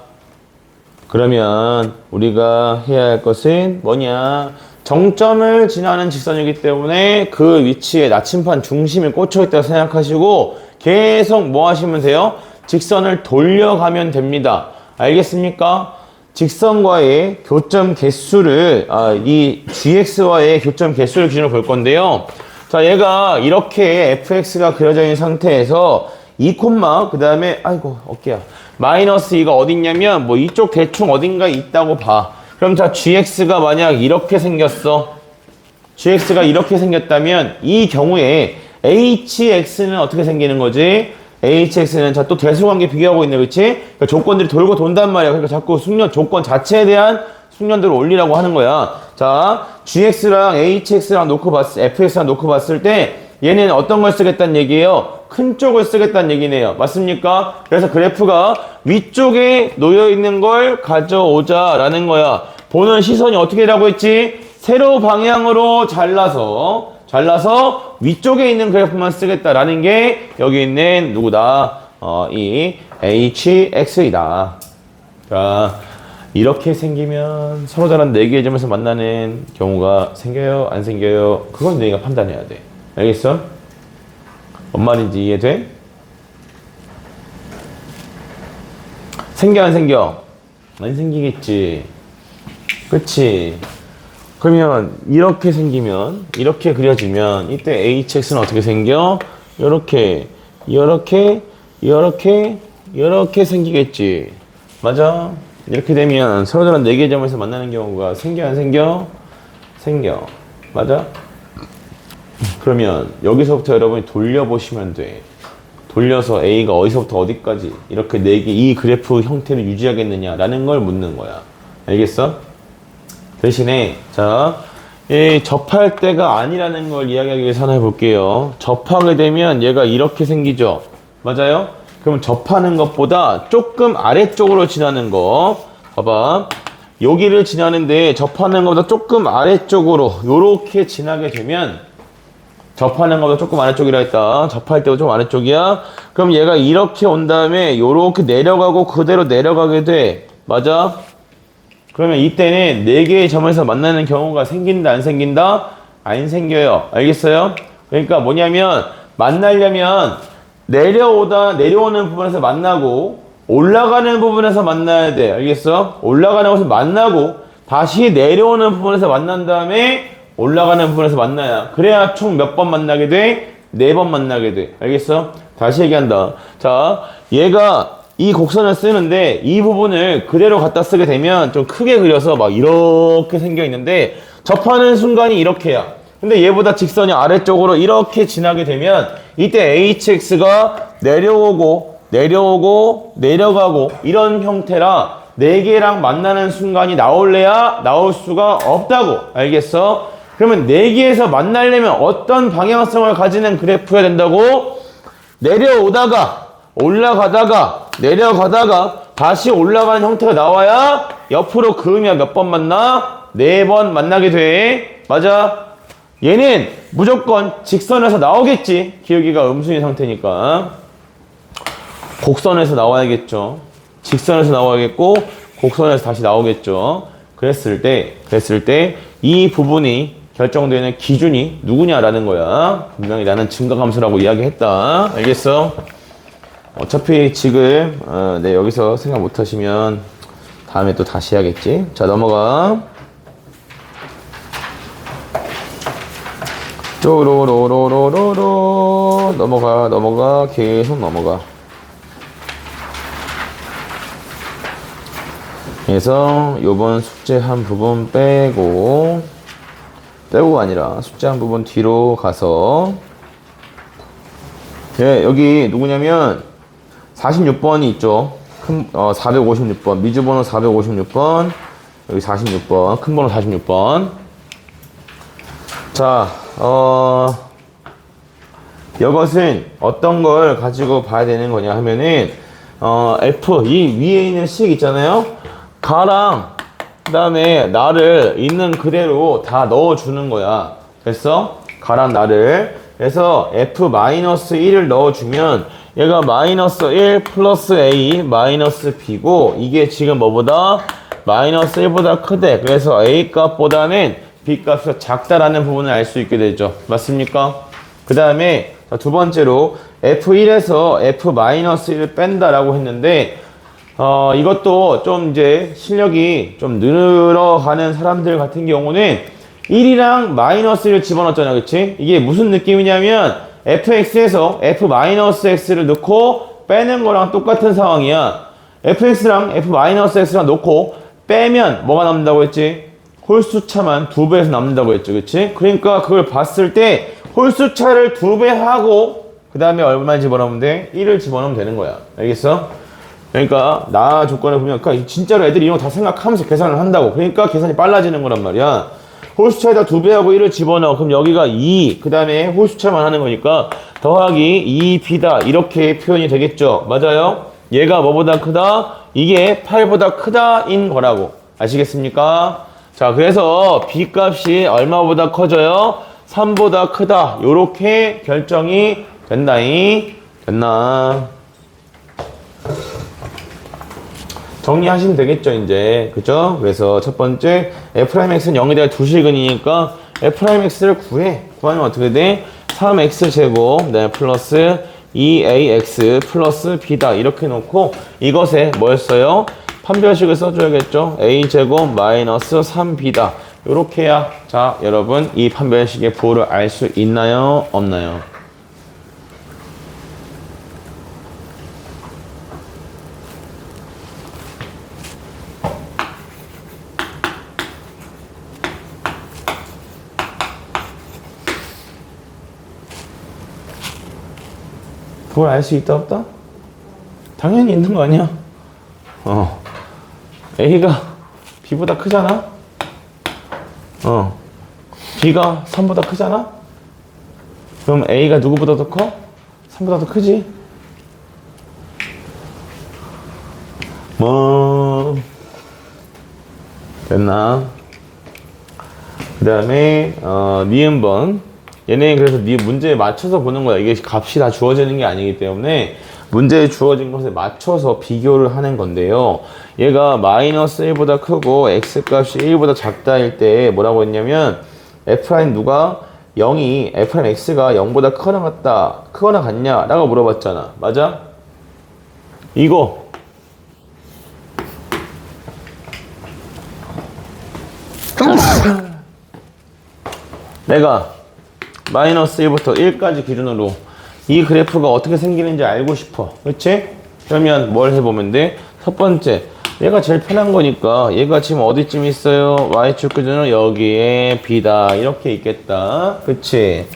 그러면 우리가 해야 할 것은 뭐냐? 정점을 지나는 직선이기 때문에 그 위치에 나침반 중심이 꽂혀 있다고 생각하시고 계속 뭐 하시면 돼요? 직선을 돌려가면 됩니다. 알겠습니까? 직선과의 교점 개수를, 이 gx와의 교점 개수를 기준으로 볼 건데요. 자, 얘가 이렇게 fx가 그려져 있는 상태에서 2, 그 다음에, 어깨야. 마이너스 2가 어디 있냐면, 뭐 이쪽 대충 어딘가에 있다고 봐. 그럼 자, gx가 만약 이렇게 생겼어. gx가 이렇게 생겼다면, 이 경우에 hx는 어떻게 생기는 거지? hx는 자, 또 대수관계 비교하고 있네, 그치? 그러니까 조건들이 돌고 돈단 말이야. 그러니까 자꾸 조건 자체에 대한 숙련도를 올리라고 하는 거야. 자, gx랑 hx랑 fx랑 놓고 봤을 때, 얘는 어떤 걸 쓰겠다는 얘기예요? 큰 쪽을 쓰겠다는 얘기네요. 맞습니까? 그래서 그래프가 위쪽에 놓여있는 걸 가져오자라는 거야. 보는 시선이 어떻게 라고 했지? 세로 방향으로 잘라서 위쪽에 있는 그래프만 쓰겠다라는 게 여기 있는 누구다? 이 hx이다. 자, 이렇게 생기면 서로 다른 4개의 점에서 만나는 경우가 생겨요? 안 생겨요? 그건 너희가 판단해야 돼. 알겠어? 뭔 말인지 이해돼? 생겨 안 생겨? 안 생기겠지. 그치? 그러면 이렇게 생기면, 이렇게 그려지면 이때 hx는 어떻게 생겨? 요렇게, 요렇게, 요렇게, 요렇게 생기겠지. 맞아? 이렇게 되면 서로 다른 4개의 점에서 만나는 경우가 생겨 안 생겨? 생겨. 맞아? 그러면 여기서부터 여러분이 돌려보시면 돼. 돌려서 A가 어디서부터 어디까지 이렇게 4개 이 그래프 형태를 유지하겠느냐라는 걸 묻는 거야. 알겠어? 대신에 자, 이 접할 때가 아니라는 걸 이야기하기 위해서 하나 해볼게요. 접하게 되면 얘가 이렇게 생기죠. 맞아요? 그럼 접하는 것보다 조금 아래쪽으로 지나는 거 봐봐. 여기를 지나는데 접하는 것보다 조금 아래쪽으로 요렇게 지나게 되면 접하는 것보다 조금 아래쪽이라 했다. 접할 때도 좀 아래쪽이야. 그럼 얘가 이렇게 온 다음에 요렇게 내려가고 그대로 내려가게 돼. 맞아? 그러면 이때는 4개의 점에서 만나는 경우가 생긴다 안 생긴다? 안 생겨요. 알겠어요? 그러니까 뭐냐면 만나려면 내려오는 부분에서 만나고 올라가는 부분에서 만나야 돼. 알겠어? 올라가는 곳에서 만나고 다시 내려오는 부분에서 만난 다음에 올라가는 부분에서 만나야. 그래야 총 몇 번 만나게 돼? 4번 만나게 돼. 알겠어? 다시 얘기한다. 자, 얘가 이 곡선을 쓰는데 이 부분을 그대로 갖다 쓰게 되면 좀 크게 그려서 막 이렇게 생겨 있는데 접하는 순간이 이렇게야. 근데 얘보다 직선이 아래쪽으로 이렇게 지나게 되면 이때 hx가 내려오고 내려가고 이런 형태라 4개랑 만나는 순간이 나올래야 나올 수가 없다고. 알겠어? 그러면 4개에서 만나려면 어떤 방향성을 가지는 그래프가 된다고? 내려오다가 올라가다가 내려가다가 다시 올라가는 형태가 나와야 옆으로 그으면 몇 번 만나? 4번 만나게 돼. 맞아? 얘는 무조건 직선에서 나오겠지. 기울기가 음수인 상태니까. 곡선에서 나와야겠죠. 직선에서 나와야겠고 곡선에서 다시 나오겠죠. 그랬을 때 이 부분이 결정되는 기준이 누구냐라는 거야. 분명히 나는 증가함수라고 이야기했다. 알겠어? 어차피 지금 네, 여기서 생각 못 하시면 다음에 또 다시 해야겠지. 자, 넘어가. 쪼로로로로로로 넘어가 계속 넘어가. 그래서 요번 숙제 한 부분 빼고가 아니라 숙제 한 부분 뒤로 가서 여기 누구냐면 46번이 있죠. 456번 미주번호 456번 여기 46번 큰 번호 46번. 자, 이것은 어떤 걸 가지고 봐야 되는 거냐 하면은 F 이 위에 있는 식 있잖아요. 가랑 그 다음에 나를 있는 그대로 다 넣어주는 거야. 됐어? 가랑 나를. 그래서 F-1을 넣어주면 얘가 -1 플러스 A 마이너스 B고 이게 지금 뭐보다? -1보다 크대. 그래서 A 값보다는 B 값이 작다라는 부분을 알 수 있게 되죠. 맞습니까? 그 다음에 두 번째로 F1에서 F-1을 뺀다라고 했는데 이것도 좀 이제 실력이 좀 늘어가는 사람들 같은 경우는 1이랑 -1을 집어넣었잖아. 그치? 이게 무슨 느낌이냐면 fx에서 f-x를 넣고 빼는 거랑 똑같은 상황이야. fx랑 f-x랑 넣고 빼면 뭐가 남는다고 했지? 홀수차만 2배에서 남는다고 했죠. 그치? 그러니까 그걸 봤을 때 홀수차를 2배 하고 그 다음에 얼마 집어넣으면 돼? 1을 집어넣으면 되는 거야. 알겠어? 그러니까 나 조건을 보면 그러니까 진짜로 애들이 이런 거 다 생각하면서 계산을 한다고. 그러니까 계산이 빨라지는 거란 말이야. 홀수차에다 2배하고 1을 집어넣어. 그럼 여기가 2, 그 다음에 홀수차만 하는 거니까 더하기 2b다 이렇게 표현이 되겠죠. 맞아요? 얘가 뭐보다 크다? 이게 8보다 크다인 거라고. 아시겠습니까? 자, 그래서 b 값이 얼마보다 커져요? 3보다 크다. 요렇게 결정이 된다잉. 됐나? 정리하시면 되겠죠, 이제. 그죠? 그래서 첫 번째, f'x는 0에 대한 2실근이니까 f'x를 구해. 구하면 어떻게 돼? 3x제곱, 네, 플러스 2ax 플러스 b다. 이렇게 놓고 이것에 뭐였어요? 판별식을 써줘야겠죠. a제곱 마이너스 3b다. 요렇게 해야 자 여러분 이 판별식의 부호를 알 수 있나요? 없나요? 그걸 알 수 있다 없다? 당연히 있는 거 아니야? A가 B보다 크잖아? B가 3보다 크잖아? 그럼 A가 누구보다 더 커? 3보다 더 크지? 뭐 됐나? 그 다음에 니은번 얘네 그래서 네 문제에 맞춰서 보는 거야. 이게 값이 다 주어지는 게 아니기 때문에 문제에 주어진 것에 맞춰서 비교를 하는 건데요. 얘가 마이너스 1보다 크고 x값이 1보다 작다일 때 뭐라고 했냐면 f' 누가 0이 f'x가 0보다 크거나 같냐 라고 물어봤잖아. 맞아? 이거 내가 마이너스 1부터 1까지 기준으로 이 그래프가 어떻게 생기는지 알고 싶어. 그치? 그러면 뭘 해보면 돼? 첫 번째, 얘가 제일 편한 거니까 얘가 지금 어디쯤 있어요? y축 기준은 여기에 b다. 이렇게 있겠다. 그치?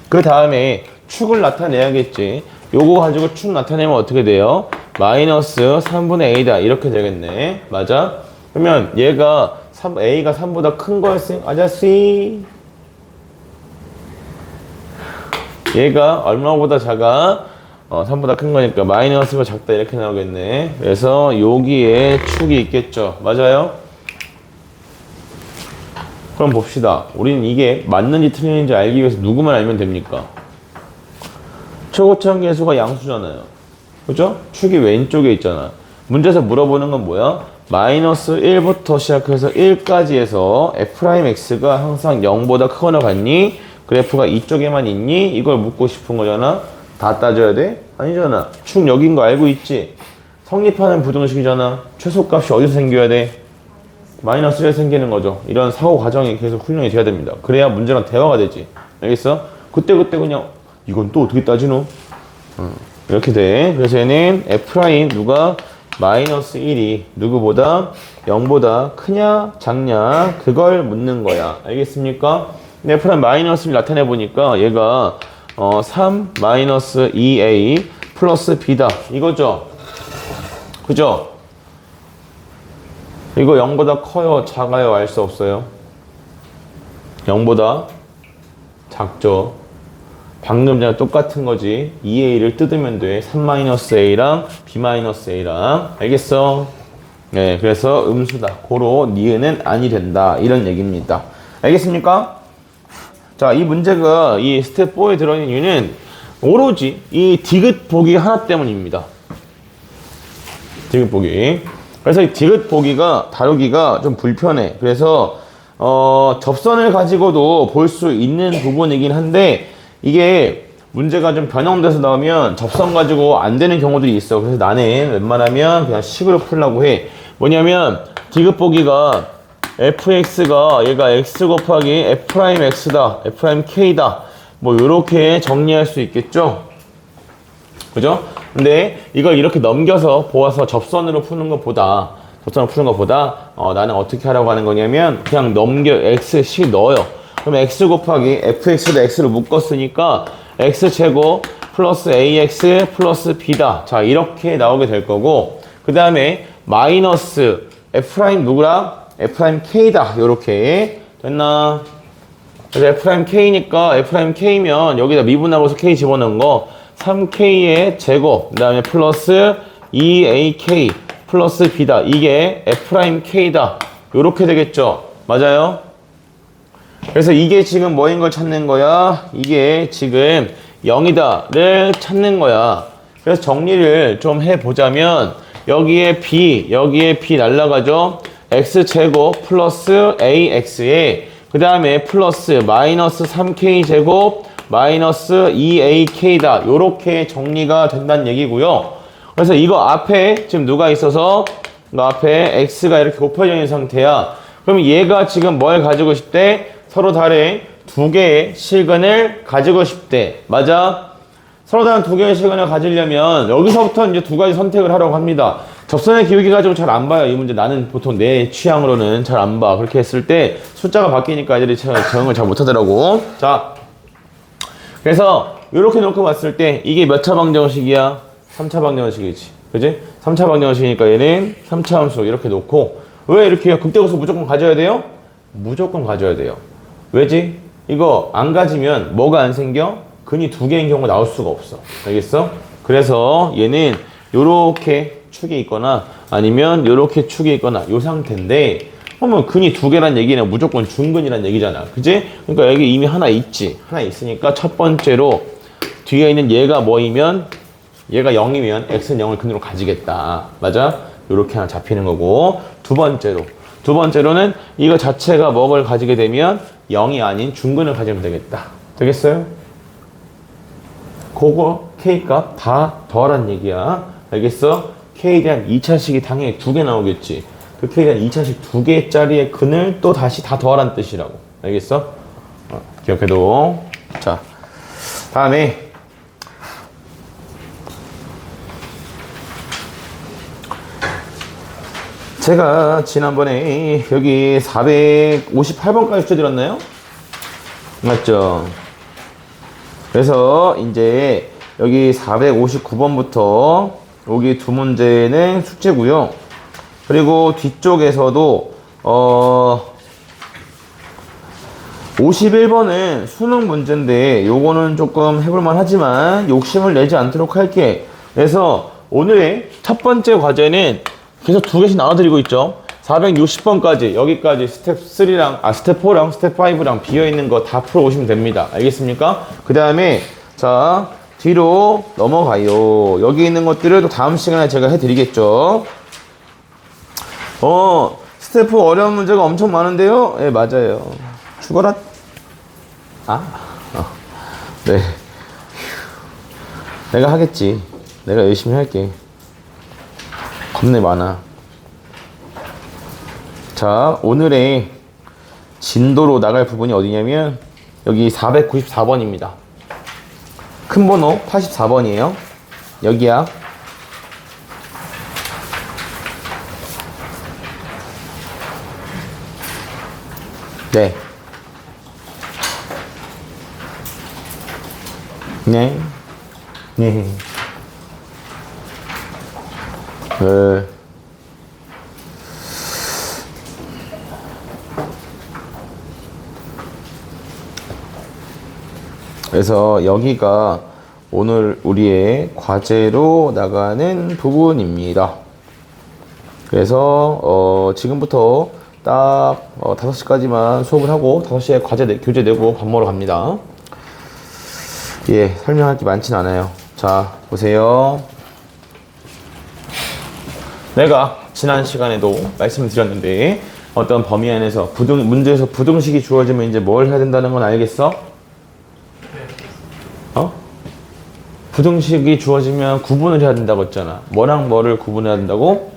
그 다음에 축을 나타내야겠지. 요거 가지고 축 나타내면 어떻게 돼요? 마이너스 3분의 a다. 이렇게 되겠네. 맞아? 그러면 얘가 A가 3보다 큰 거였으니까 아저씨 얘가 얼마보다 작아? 3보다 큰 거니까 마이너스가 작다 이렇게 나오겠네. 그래서 여기에 축이 있겠죠. 맞아요? 그럼 봅시다. 우리는 이게 맞는지 틀리는지 알기 위해서 누구만 알면 됩니까? 최고차원 계수가 양수잖아요. 그죠? 축이 왼쪽에 있잖아. 문제에서 물어보는 건 뭐야? 마이너스 1부터 시작해서 1까지 해서 f'x가 항상 0보다 크거나 같니? 그래프가 이쪽에만 있니? 이걸 묻고 싶은 거잖아. 다 따져야 돼? 아니잖아. 축 여긴 거 알고 있지? 성립하는 부등식이잖아. 최소값이 어디서 생겨야 돼? 마이너스 1 생기는 거죠. 이런 사고 과정이 계속 훈련이 돼야 됩니다. 그래야 문제랑 대화가 되지. 알겠어? 그때 그냥 이건 또 어떻게 따지노? 이렇게 돼. 그래서 얘는 f' 누가 마이너스 1이 누구보다 0보다 크냐 작냐 그걸 묻는 거야. 알겠습니까? f' 마이너스 1 나타내 보니까 얘가 3 마이너스 2a 플러스 b다 이거죠. 그죠? 이거 0보다 커요 작아요 알 수 없어요? 0보다 작죠. 방금 전에 똑같은 거지. 2a를 뜯으면 돼. 3-a랑 b-a랑. 알겠어? 네, 그래서 음수다. 고로 니은은 아니 된다. 이런 얘기입니다. 알겠습니까? 자, 이 문제가 이 스텝 4에 들어있는 이유는 오로지 이 디귿 보기 하나 때문입니다. 디귿 보기. 그래서 이 디귿 보기가 다루기가 좀 불편해. 그래서 접선을 가지고도 볼 수 있는 부분이긴 한데 이게 문제가 좀 변형돼서 나오면 접선 가지고 안 되는 경우들이 있어. 그래서 나는 웬만하면 그냥 식으로 풀려고 해. 뭐냐면 디귿 보기가 fx가 얘가 x 곱하기 f'x다, f'k다. 뭐 요렇게 정리할 수 있겠죠? 그죠? 근데 이걸 이렇게 넘겨서 보아서 접선으로 푸는 것보다 나는 어떻게 하라고 하는 거냐면 그냥 넘겨 x씩 넣어요. 그럼 x 곱하기 fx도 x로 묶었으니까 x제곱 플러스 ax 플러스 b다. 자, 이렇게 나오게 될 거고 그 다음에 마이너스 f' 누구랑? f'k다. 요렇게 됐나? 그래서 f'k니까 f'k면 여기다 미분하고서 k 집어넣은 거 3k의 제곱 그 다음에 플러스 2ak 플러스 b다. 이게 f'k다. 요렇게 되겠죠? 맞아요? 그래서 이게 지금 뭐인 걸 찾는 거야? 이게 지금 0이다를 찾는 거야. 그래서 정리를 좀 해보자면 여기에 b 날라가죠? x제곱 플러스 ax에 그 다음에 플러스 마이너스 3k제곱 마이너스 2ak다. 요렇게 정리가 된다는 얘기고요. 그래서 이거 앞에 지금 누가 있어서 앞에 x가 이렇게 곱해져 있는 상태야. 그럼 얘가 지금 뭘 가지고 싶대? 서로 다른 두 개의 실근을 가지고 싶대. 맞아? 서로 다른 두 개의 실근을 가지려면 여기서부터 이제 두 가지 선택을 하라고 합니다. 접선의 기울기 가지고 잘 안 봐요. 이 문제 나는 보통 내 취향으로는 잘 안 봐. 그렇게 했을 때 숫자가 바뀌니까 애들이 적응을 잘 못하더라고. 자, 그래서 이렇게 놓고 봤을 때 이게 몇 차 방정식이야? 3차 방정식이지. 그지? 3차 방정식이니까 얘는 3차 함수 이렇게 놓고 왜 이렇게 해요? 극대급수 무조건 가져야 돼요? 무조건 가져야 돼요. 왜지? 이거 안 가지면 뭐가 안 생겨? 근이 두 개인 경우가 나올 수가 없어. 알겠어? 그래서 얘는 요렇게 축이 있거나 아니면 요렇게 축이 있거나 요 상태인데 그러면 근이 두 개란 얘기는 무조건 중근이란 얘기잖아. 그지? 그러니까 여기 이미 하나 있지. 하나 있으니까 첫 번째로 뒤에 있는 얘가 뭐이면 얘가 0이면 x는 0을 근으로 가지겠다. 맞아? 요렇게 하나 잡히는 거고 두 번째로는 이거 자체가 뭐를 가지게 되면 0이 아닌 중근을 가지면 되겠다. 되겠어요? 그거 K값 다 더하란 얘기야. 알겠어? K에 대한 2차식이 당연히 두 개 나오겠지. 그 K에 대한 2차식 두 개짜리의 근을 또 다시 다 더하란 뜻이라고. 알겠어? 기억해둬. 자, 다음에 제가 지난번에 여기 458번까지 쳐드렸나요? 맞죠? 그래서 이제 여기 459번부터 여기 두 문제는 숙제고요. 그리고 뒤쪽에서도 51번은 수능 문제인데 요거는 조금 해볼만 하지만 욕심을 내지 않도록 할게. 그래서 오늘의 첫 번째 과제는 계속 두 개씩 나눠드리고 있죠. 460번까지 여기까지 스텝 3랑 스텝 4랑 스텝 5랑 비어있는 거 다 풀어오시면 됩니다. 알겠습니까? 그 다음에 자 뒤로 넘어가요. 여기 있는 것들을 또 다음 시간에 제가 해드리겠죠. 스텝 4 어려운 문제가 엄청 많은데요. 예, 맞아요. 죽어라. 네. 내가 하겠지. 내가 열심히 할게. 겁내 많아. 자, 오늘의 진도로 나갈 부분이 어디냐면 여기 494번입니다. 큰 번호 84번이에요. 여기야. 네. 네. 네. 그래서 여기가 오늘 우리의 과제로 나가는 부분입니다. 그래서 지금부터 딱 5시까지만 수업을 하고 5시에 교재 내고 밥 먹으러 갑니다. 예, 설명할 게 많진 않아요. 자, 보세요. 내가 지난 시간에도 말씀을 드렸는데 어떤 범위 안에서 문제에서 부등식이 주어지면 이제 뭘 해야 된다는 건 알겠어? 부등식이 주어지면 구분을 해야 된다고 했잖아. 뭐랑 뭐를 구분해야 된다고?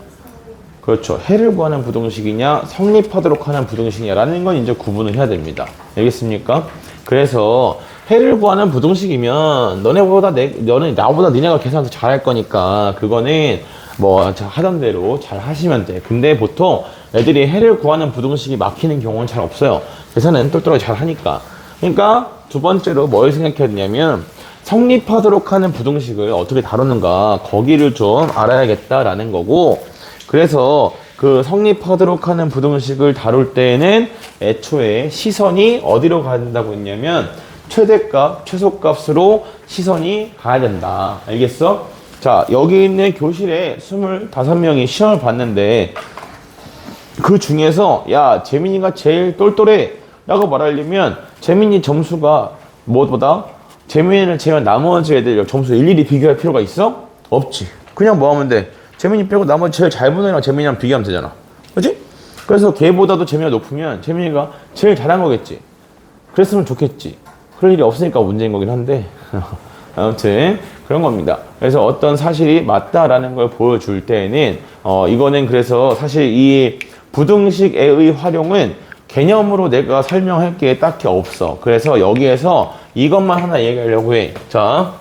그렇죠. 해를 구하는 부등식이냐 성립하도록 하는 부등식이냐라는 건 이제 구분을 해야 됩니다. 알겠습니까? 그래서 해를 구하는 부등식이면 너는 나보다 니네가 계산 더 잘할 거니까 그거는 뭐 하던 대로 잘 하시면 돼. 근데 보통 애들이 해를 구하는 부등식이 막히는 경우는 잘 없어요. 계산은 똘똘하게 잘 하니까. 그러니까 두 번째로 뭘 생각해야 되냐면 성립하도록 하는 부등식을 어떻게 다루는가 거기를 좀 알아야겠다라는 거고, 그래서 그 성립하도록 하는 부등식을 다룰 때에는 애초에 시선이 어디로 가야 된다고 했냐면 최대값, 최소값으로 시선이 가야 된다. 알겠어? 자, 여기 있는 교실에 25명이 시험을 봤는데 그 중에서 야, 재민이가 제일 똘똘해 라고 말하려면 재민이 점수가 무엇보다 재민이를 제외한 나머지 애들 점수 일일이 비교할 필요가 있어? 없지. 그냥 뭐 하면 돼? 재민이 빼고 나머지 제일 잘 보는 애랑 재민이랑 비교하면 되잖아. 그치? 그래서 걔보다도 재민이가 높으면 재민이가 제일 잘한 거겠지. 그랬으면 좋겠지. 그럴 일이 없으니까 문제인 거긴 한데 아무튼 그런 겁니다. 그래서 어떤 사실이 맞다라는 걸 보여줄 때에는 이거는 그래서 사실 이 부등식의 활용은 개념으로 내가 설명할 게 딱히 없어. 그래서 여기에서 이것만 하나 얘기하려고 해. 자,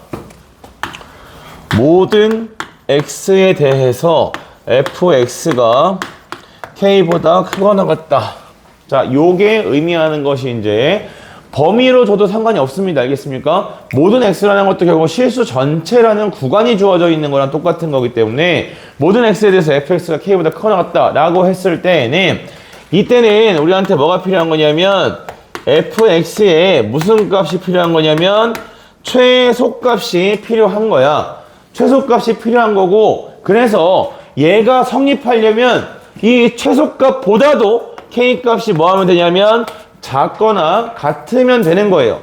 모든 x에 대해서 fx가 k보다 크거나 같다. 자, 요게 의미하는 것이 이제 범위로 줘도 상관이 없습니다. 알겠습니까? 모든 x라는 것도 결국 실수 전체라는 구간이 주어져 있는 거랑 똑같은 거기 때문에 모든 x에 대해서 fx가 k보다 크거나 같다 라고 했을 때는 이때는 우리한테 뭐가 필요한 거냐면 fx에 무슨 값이 필요한 거냐면 최소값이 필요한 거야. 최소값이 필요한 거고 그래서 얘가 성립하려면 이 최소값보다도 k값이 뭐 하면 되냐면 작거나 같으면 되는 거예요.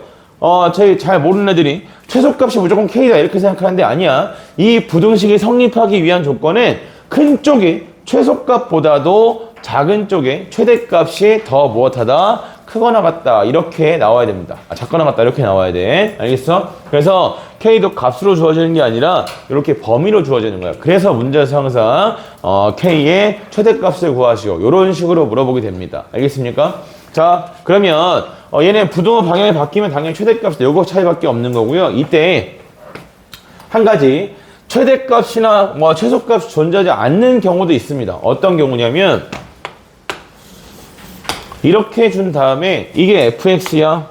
저희 잘 모르는 애들이 최소값이 무조건 k다 이렇게 생각하는데 아니야. 이 부등식이 성립하기 위한 조건은 큰 쪽이 최소값보다도 작은 쪽에 최대값이 더 무엇하다? 크거나 같다 이렇게 나와야 됩니다. 작거나 같다 이렇게 나와야 돼. 알겠어? 그래서 k도 값으로 주어지는 게 아니라 이렇게 범위로 주어지는 거야. 그래서 문제에서 항상 k의 최대값을 구하시오. 이런 식으로 물어보게 됩니다. 알겠습니까? 자, 그러면 얘네 부등호 방향이 바뀌면 당연히 최대값도 요거 차이밖에 없는 거고요. 이때 한 가지 최대값이나 최소값이 존재하지 않는 경우도 있습니다. 어떤 경우냐면 이렇게 준 다음에 이게 fx야.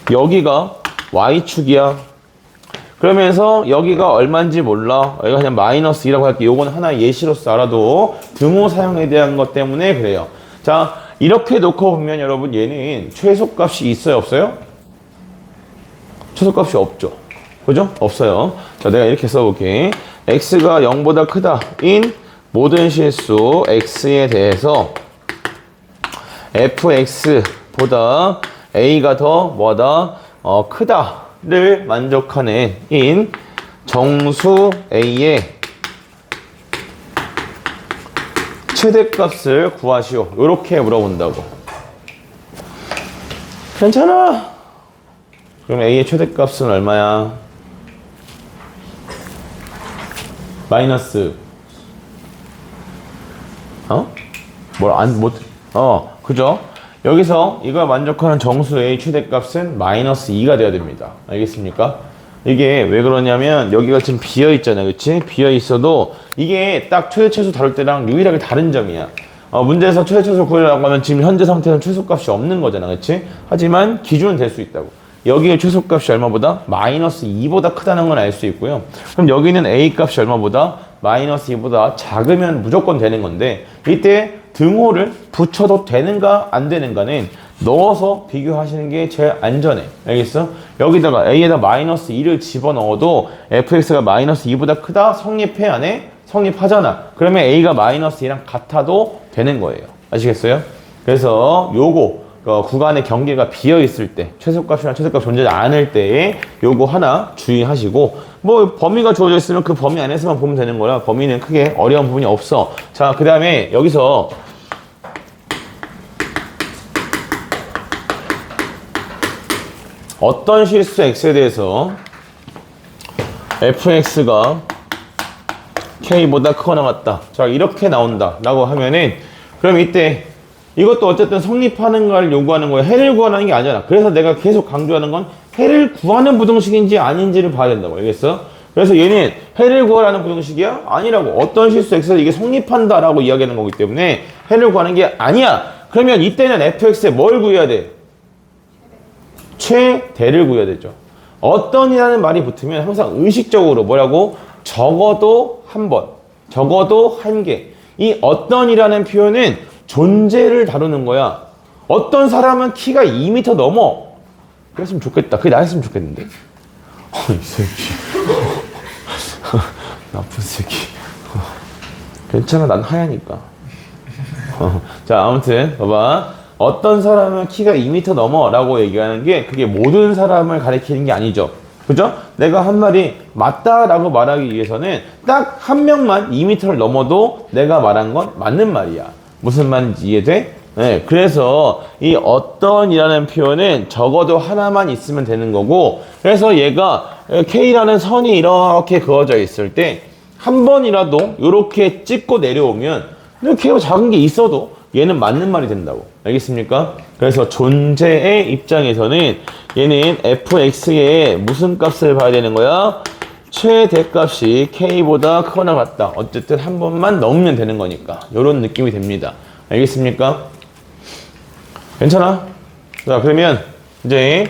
여기가 y축이야. 그러면서 여기가 얼마인지 몰라. 여기가 그냥 마이너스 2라고 할게. 요건 하나 예시로서 알아도 등호 사용에 대한 것 때문에 그래요. 자, 이렇게 놓고 보면 여러분 얘는 최소값이 있어요? 없어요? 최소값이 없죠. 그죠? 없어요. 자, 내가 이렇게 써볼게. x가 0보다 크다 인 모든 실수 x에 대해서 fx보다 a가 더 뭐다? 크다를 만족하는 인 정수 a의 최대값을 구하시오. 이렇게 물어본다고. 괜찮아. 그럼 a의 최대값은 얼마야? 마이너스 그죠? 여기서 이걸 만족하는 정수 A 최대값은 마이너스 2가 돼야 됩니다. 알겠습니까? 이게 왜 그러냐면 여기가 지금 비어 있잖아요. 그치? 비어 있어도 이게 딱 최대 최소 다룰 때랑 유일하게 다른 점이야. 문제에서 최대 최소 구하려고 하면 지금 현재 상태는 최소값이 없는 거잖아. 그치? 하지만 기준은 될 수 있다고. 여기의 최소값이 얼마보다? 마이너스 2보다 크다는 건 알 수 있고요. 그럼 여기는 A 값이 얼마보다? 마이너스 2보다 작으면 무조건 되는 건데 이때 등호를 붙여도 되는가 안 되는가는 넣어서 비교하시는 게 제일 안전해. 알겠어? 여기다가 A에다 마이너스 2를 집어넣어도 fx가 마이너스 2보다 크다 성립해 안 해? 성립하잖아. 그러면 A가 마이너스 2랑 같아도 되는 거예요. 아시겠어요? 그래서 요거 구간의 경계가 비어 있을 때 최소값이나 최대값 존재하지 않을 때에 요거 하나 주의하시고 범위가 주어져 있으면 그 범위 안에서만 보면 되는 거라 범위는 크게 어려운 부분이 없어. 자, 그 다음에 여기서 어떤 실수 x에 대해서 fx가 k보다 크거나 같다. 자, 이렇게 나온다 라고 하면은 그럼 이때 이것도 어쨌든 성립하는 걸 요구하는 거예요. 해를 구하는 게 아니잖아. 그래서 내가 계속 강조하는 건 해를 구하는 부등식인지 아닌지를 봐야 된다고. 알겠어? 그래서 얘는 해를 구하라는 부등식이야? 아니라고. 어떤 실수 x에서 이게 성립한다 라고 이야기하는 거기 때문에 해를 구하는 게 아니야. 그러면 이때는 fx에 뭘 구해야 돼? 최대를 구해야 되죠. 어떤이라는 말이 붙으면 항상 의식적으로 뭐라고? 적어도 한 번, 적어도 한 개. 이 어떤이라는 표현은 존재를 다루는 거야. 어떤 사람은 키가 2m 넘어. 그랬으면 좋겠다. 그게 나였으면 좋겠는데. 이 새끼. 나쁜 새끼. 괜찮아, 난 하얘니까. 자, 아무튼 봐봐. 어떤 사람은 키가 2m 넘어 라고 얘기하는 게 그게 모든 사람을 가리키는 게 아니죠. 그죠? 내가 한 말이 맞다라고 말하기 위해서는 딱 한 명만 2m를 넘어도 내가 말한 건 맞는 말이야. 무슨 말인지 이해돼? 네, 그래서 이 어떤이라는 표현은 적어도 하나만 있으면 되는 거고, 그래서 얘가 K라는 선이 이렇게 그어져 있을 때 한 번이라도 이렇게 찍고 내려오면 이렇게 작은 게 있어도 얘는 맞는 말이 된다고. 알겠습니까? 그래서 존재의 입장에서는 얘는 fx의 무슨 값을 봐야 되는 거야? 최대값이 k보다 크거나 같다. 어쨌든 한 번만 넘으면 되는 거니까 이런 느낌이 됩니다. 알겠습니까? 괜찮아? 자, 그러면 이제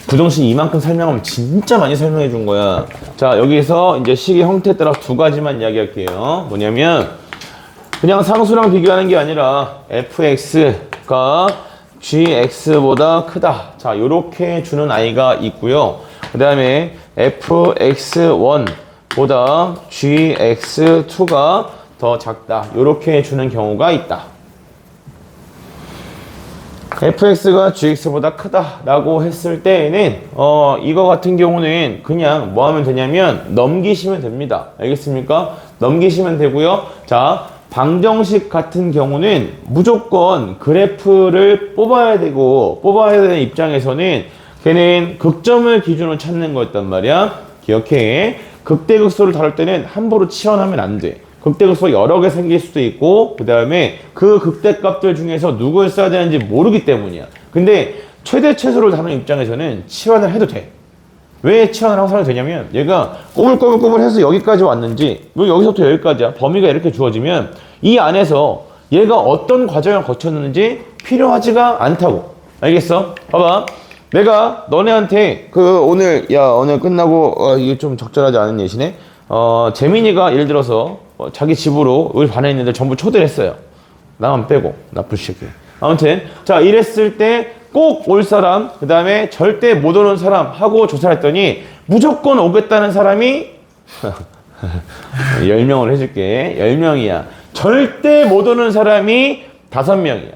부정식 이만큼 설명하면 진짜 많이 설명해 준 거야. 자, 여기서 이제 식의 형태에 따라 두 가지만 이야기할게요. 뭐냐면 그냥 상수랑 비교하는 게 아니라 fx가 gx보다 크다. 자, 요렇게 주는 아이가 있고요. 그 다음에 fx1보다 gx2가 더 작다. 요렇게 주는 경우가 있다. fx가 gx보다 크다라고 했을 때에는 이거 같은 경우는 그냥 뭐 하면 되냐면 넘기시면 됩니다. 알겠습니까? 넘기시면 되고요. 자, 방정식 같은 경우는 무조건 그래프를 뽑아야 되는 입장에서는 걔는 극점을 기준으로 찾는 거였단 말이야. 기억해. 극대극소를 다룰 때는 함부로 치환하면 안 돼. 극대극소 여러 개 생길 수도 있고, 그 다음에 그 극대값들 중에서 누굴 써야 되는지 모르기 때문이야. 근데 최대 최소를 다루는 입장에서는 치환을 해도 돼. 왜 치환을 하고 살아도 되냐면 얘가 꼬불꼬불꼬불 해서 여기까지 왔는지, 여기서부터 여기까지야. 범위가 이렇게 주어지면 이 안에서 얘가 어떤 과정을 거쳤는지 필요하지가 않다고. 알겠어? 봐봐. 내가 너네한테 오늘 끝나고 이게 좀 적절하지 않은 예시네. 재민이가 예를 들어서 자기 집으로 우리 반에 있는 애들 전부 초대를 했어요. 나만 빼고. 나 불시게. 아무튼 자, 이랬을 때 꼭 올 사람, 그 다음에 절대 못 오는 사람 하고 조사를 했더니 무조건 오겠다는 사람이 10명을 해줄게. 10명이야. 절대 못 오는 사람이 5명이야.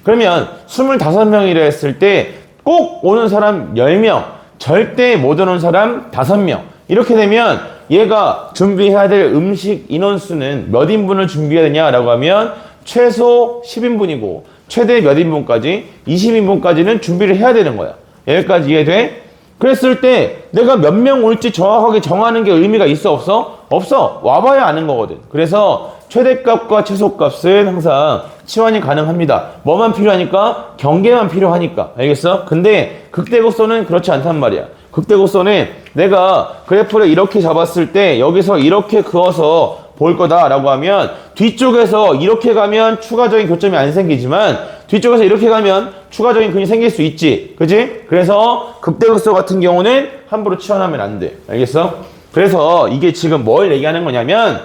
그러면 25명이라 했을 때 꼭 오는 사람 10명, 절대 못 오는 사람 5명. 이렇게 되면 얘가 준비해야 될 음식 인원수는 몇 인분을 준비해야 되냐라고 하면 최소 10인분이고 최대 몇 인분까지? 20인분까지는 준비를 해야 되는 거야. 여기까지 이해돼? 그랬을 때 내가 몇 명 올지 정확하게 정하는 게 의미가 있어 없어? 없어. 와봐야 아는 거거든. 그래서 최대값과 최소값은 항상 치환이 가능합니다. 뭐만 필요하니까? 경계만 필요하니까. 알겠어? 근데 극대극소는 그렇지 않단 말이야. 극대극소는 내가 그래프를 이렇게 잡았을 때 여기서 이렇게 그어서 볼 거다라고 하면 뒤쪽에서 이렇게 가면 추가적인 교점이 안 생기지만 뒤쪽에서 이렇게 가면 추가적인 근이 생길 수 있지. 그지? 그래서 극대극소 같은 경우는 함부로 치환하면 안 돼. 알겠어? 그래서 이게 지금 뭘 얘기하는 거냐면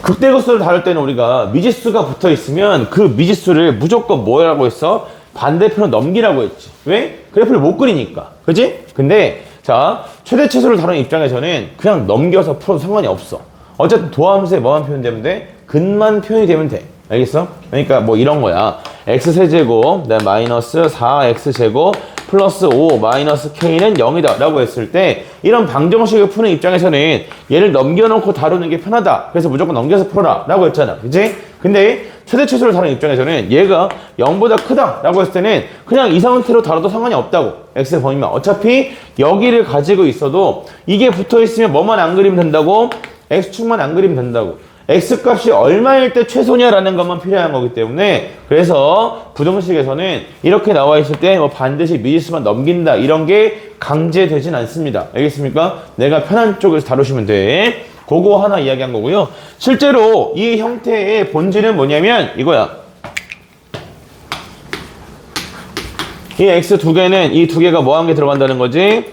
극대극소를 다룰 때는 우리가 미지수가 붙어 있으면 그 미지수를 무조건 뭐라고 했어? 반대편으로 넘기라고 했지. 왜? 그래프를 못 그리니까. 그지? 근데 자, 최대 최소를 다루는 입장에서는 그냥 넘겨서 풀어도 상관이 없어. 어쨌든 도함수에 뭐만 표현되면 돼? 근만 표현이 되면 돼. 알겠어? 그러니까 뭐 이런 거야. x세제곱, 그다음 마이너스 4x제곱, 플러스 5 마이너스 k는 0이다 라고 했을 때 이런 방정식을 푸는 입장에서는 얘를 넘겨놓고 다루는 게 편하다. 그래서 무조건 넘겨서 풀어라 라고 했잖아. 그치? 근데 최대 최소를 다루는 입장에서는 얘가 0보다 크다 라고 했을 때는 그냥 이 상태로 다뤄도 상관이 없다고. x의 범위만. 어차피 여기를 가지고 있어도 이게 붙어 있으면 뭐만 안 그리면 된다고? x축만 안 그리면 된다고. x값이 얼마일 때 최소냐라는 것만 필요한 거기 때문에 그래서 부정식에서는 이렇게 나와 있을 때 뭐 반드시 미지수만 넘긴다 이런 게 강제되진 않습니다. 알겠습니까? 내가 편한 쪽에서 다루시면 돼. 그거 하나 이야기한 거고요. 실제로 이 형태의 본질은 뭐냐면 이거야. 이 x 두 개는 이 두 개가 뭐 한 게 들어간다는 거지?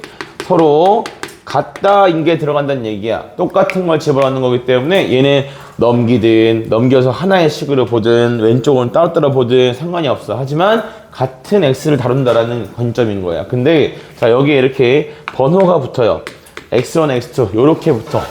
서로 같다인 게 들어간다는 얘기야. 똑같은 걸 집어넣는 거기 때문에 얘는 넘기든 넘겨서 하나의 식으로 보든 왼쪽은 따로따로 보든 상관이 없어. 하지만 같은 x를 다룬다라는 관점인 거야. 근데 자, 여기에 이렇게 번호가 붙어요. x1, x2 요렇게 붙어.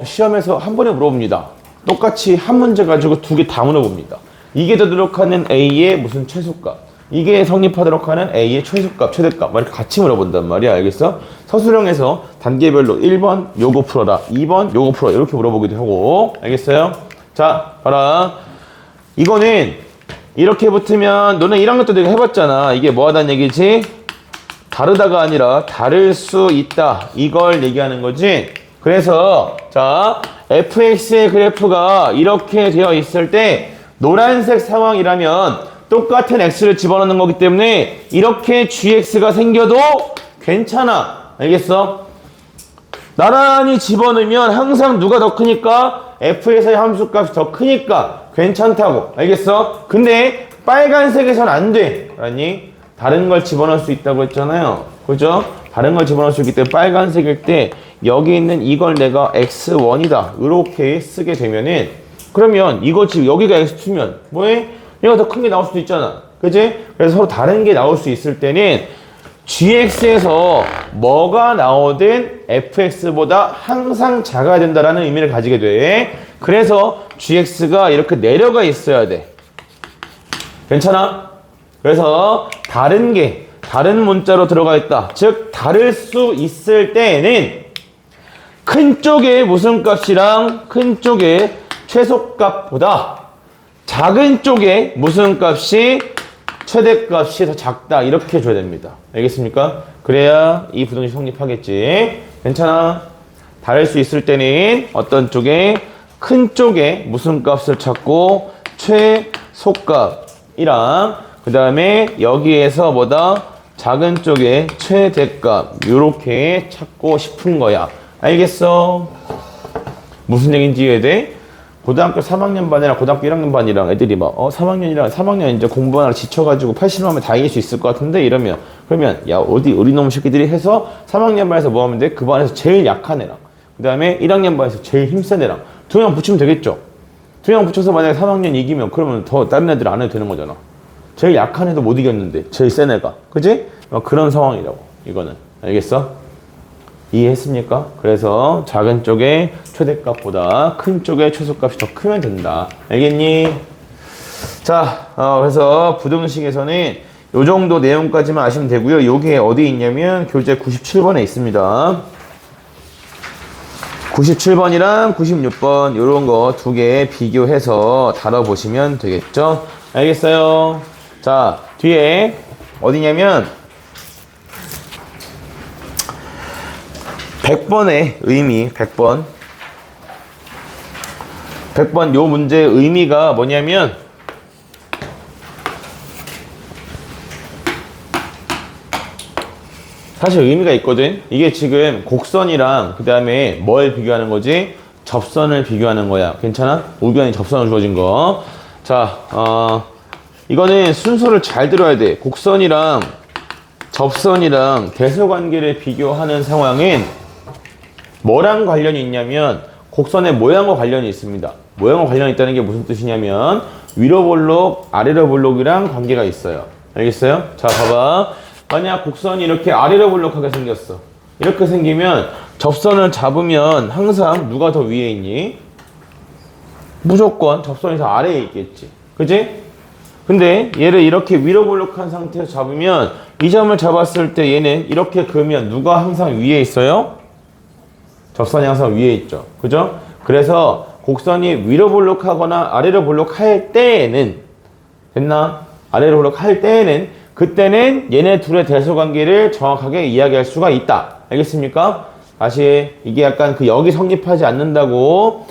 시험에서 한 번에 물어봅니다. 똑같이 한 문제 가지고 두 개 다 물어봅니다. 이게 되도록 하는 a의 무슨 최소값, 이게 성립하도록 하는 a의 최소값, 최대값 이렇게 같이 물어본단 말이야. 알겠어? 서술형에서 단계별로 1번 요거 풀어라, 2번 요거 풀어라 이렇게 물어보기도 하고. 알겠어요? 자, 봐라. 이거는 이렇게 붙으면 너네 1학년 때 내가 해봤잖아. 이게 뭐 하다는 얘기지? 다르다가 아니라 다를 수 있다. 이걸 얘기하는 거지. 그래서 자, fx의 그래프가 이렇게 되어 있을 때 노란색 상황이라면 똑같은 x를 집어넣는 거기 때문에 이렇게 gx가 생겨도 괜찮아. 알겠어? 나란히 집어넣으면 항상 누가 더 크니까 f에서의 함수값이 더 크니까 괜찮다고. 알겠어? 근데 빨간색에선 안 돼. 아니, 다른 걸 집어넣을 수 있다고 했잖아요. 그죠? 다른 걸 집어넣을 수 있기 때문에 빨간색일 때 여기 있는 이걸 내가 x1이다. 이렇게 쓰게 되면은 그러면 이거 지금 여기가 x2면 뭐해? 얘가 더 큰 게 나올 수도 있잖아. 그지? 그래서 서로 다른 게 나올 수 있을 때는 gx에서 뭐가 나오든 fx보다 항상 작아야 된다라는 의미를 가지게 돼. 그래서 gx가 이렇게 내려가 있어야 돼. 괜찮아? 그래서 다른 문자로 들어가 있다. 즉 다를 수 있을 때에는 큰 쪽의 무슨 값이랑 큰 쪽의 최소값보다 작은 쪽의 무슨 값이 최대값이 더 작다. 이렇게 줘야 됩니다. 알겠습니까? 그래야 이 부등식 성립하겠지. 괜찮아? 다를 수 있을 때는 어떤 쪽에 큰 쪽에 무슨 값을 찾고 최소값이랑 그 다음에 여기에서 보다 작은 쪽에 최대값 요렇게 찾고 싶은 거야. 알겠어? 무슨 얘기인지 이해해 돼? 고등학교 3학년 반이랑 고등학교 1학년 반이랑 애들이 막 3학년 이제 공부하느라 지쳐가지고 80만 하면 다 이길 수 있을 것 같은데 이러면 그러면 야 어디 우리 놈 새끼들이 해서 3학년 반에서 뭐 하면 돼? 그 반에서 제일 약한 애랑 그 다음에 1학년 반에서 제일 힘센 애랑 두 명 붙이면 되겠죠? 두 명 붙여서 만약에 3학년 이기면 그러면 더 다른 애들 안 해도 되는 거잖아. 제일 약한 애도 못 이겼는데 제일 센 애가 그지? 그런 상황이라고 이거는. 알겠어? 이해했습니까? 그래서 작은 쪽의 최대값보다 큰 쪽의 최소값이 더 크면 된다. 알겠니? 자, 그래서 부등식에서는 요 정도 내용까지만 아시면 되고요. 요게 어디 있냐면 교재 97번에 있습니다. 97번이랑 96번 요런 거 두 개 비교해서 다뤄보시면 되겠죠? 알겠어요? 자, 뒤에 어디냐면 100번의 의미, 100번 요 문제의 의미가 뭐냐면 사실 의미가 있거든. 이게 지금 곡선이랑 그 다음에 뭘 비교하는 거지? 접선을 비교하는 거야. 괜찮아? 우변이 접선으로 주어진 거. 자, 이거는 순서를 잘 들어야 돼. 곡선이랑 접선이랑 대소관계를 비교하는 상황은 뭐랑 관련이 있냐면 곡선의 모양과 관련이 있습니다. 모양과 관련이 있다는 게 무슨 뜻이냐면 위로 볼록, 아래로 볼록이랑 관계가 있어요. 알겠어요? 자, 봐봐. 만약 곡선이 이렇게 아래로 볼록하게 생겼어. 이렇게 생기면 접선을 잡으면 항상 누가 더 위에 있니? 무조건 접선이 더 아래에 있겠지. 그지? 근데 얘를 이렇게 위로 볼록한 상태에서 잡으면 이 점을 잡았을 때 얘는 이렇게 그으면 누가 항상 위에 있어요? 접선이 항상 위에 있죠. 그죠? 그래서 곡선이 위로 볼록하거나 아래로 볼록할 때에는 됐나? 아래로 볼록할 때에는 그때는 얘네 둘의 대소관계를 정확하게 이야기할 수가 있다. 알겠습니까? 다시 이게 약간 그 여기 성립하지 않는다고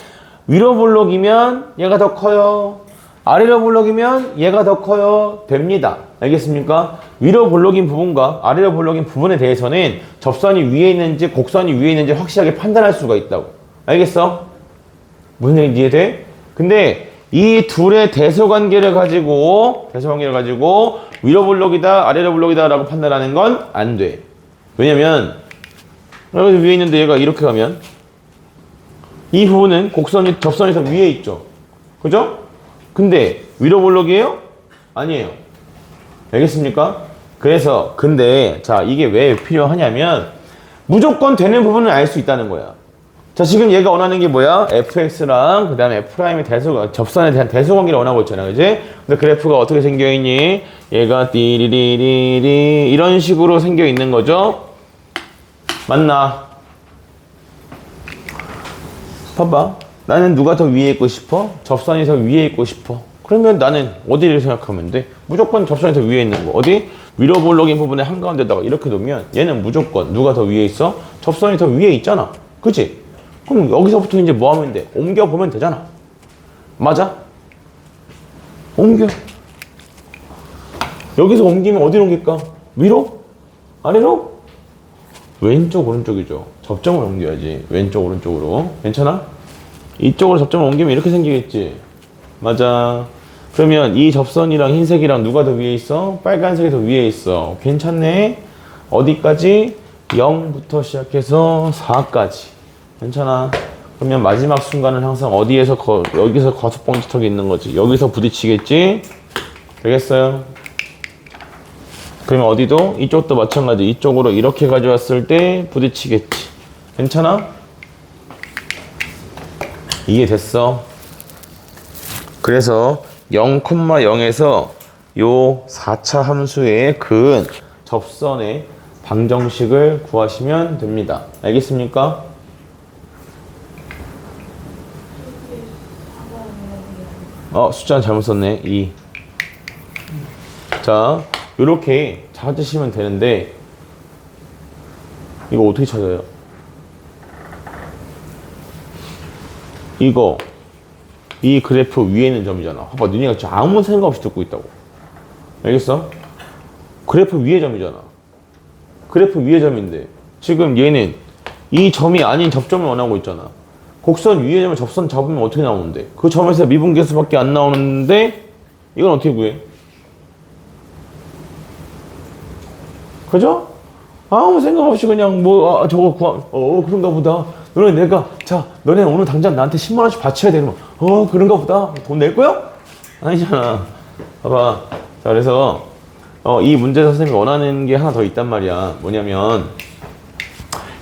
위로 볼록이면 얘가 더 커요. 아래로 볼록이면 얘가 더 커요. 됩니다. 알겠습니까? 위로 볼록인 부분과 아래로 볼록인 부분에 대해서는 접선이 위에 있는지 곡선이 위에 있는지 확실하게 판단할 수가 있다고. 알겠어? 무슨 얘기인지 이해돼? 근데 이 둘의 대소관계를 가지고 위로 볼록이다 아래로 볼록이다 라고 판단하는 건 안 돼. 왜냐면 여기 위에 있는데 얘가 이렇게 가면 이 부분은 곡선이 접선에서 위에 있죠. 그죠? 근데 위로 볼록이에요? 아니에요. 알겠습니까? 그래서 근데 자 이게 왜 필요하냐면 무조건 되는 부분을 알 수 있다는 거야. 자 지금 얘가 원하는 게 뭐야? fx랑 그 다음에 f'의 접선에 대한 대소관계를 원하고 있잖아. 그지? 근데 그래프가 어떻게 생겨있니? 얘가 띠리리리리 이런 식으로 생겨 있는 거죠. 맞나? 봐봐. 나는 누가 더 위에 있고 싶어? 접선이 더 위에 있고 싶어. 그러면 나는 어디를 생각하면 돼? 무조건 접선이 더 위에 있는 거. 어디? 위로 볼록인 부분에 한가운데다가 이렇게 놓으면 얘는 무조건 누가 더 위에 있어? 접선이 더 위에 있잖아. 그치? 그럼 여기서부터 이제 뭐 하면 돼? 옮겨보면 되잖아. 맞아? 옮겨. 여기서 옮기면 어디로 옮길까? 위로? 아래로? 왼쪽 오른쪽이죠. 접점을 옮겨야지. 왼쪽 오른쪽으로. 괜찮아? 이쪽으로 접점을 옮기면 이렇게 생기겠지. 맞아. 그러면 이 접선이랑 흰색이랑 누가 더 위에 있어? 빨간색이 더 위에 있어. 괜찮네. 어디까지? 0부터 시작해서 4까지. 괜찮아. 그러면 마지막 순간은 항상 어디에서 여기서 거석봉지턱이 있는 거지. 여기서 부딪히겠지? 되겠어요? 그러면 어디도? 이쪽도 마찬가지. 이쪽으로 이렇게 가져왔을 때 부딪히겠지. 괜찮아? 이게 됐어. 그래서 0,0에서 요 4차 함수의 근 접선의 방정식을 구하시면 됩니다. 알겠습니까? 숫자는 잘못 썼네. 2. 자, 요렇게 찾으시면 되는데 이거 어떻게 찾아요? 이거 이 그래프 위에 있는 점이잖아. 봐봐, 너네가 진짜 아무 생각 없이 듣고 있다고. 알겠어? 그래프 위에 점이잖아. 그래프 위에 점인데 지금 얘는 이 점이 아닌 접점을 원하고 있잖아. 곡선 위에 점을 접선 잡으면 어떻게 나오는데? 그 점에서 미분계수밖에 안 나오는데 이건 어떻게 구해? 그죠? 아무 생각 없이 그냥 저거 그런가 보다. 너네 오늘 당장 나한테 10만 원씩 바쳐야 되는 거. 그런가 보다. 돈 낼 거야? 아니잖아. 봐봐. 자, 그래서 이 문제 선생님이 원하는 게 하나 더 있단 말이야. 뭐냐면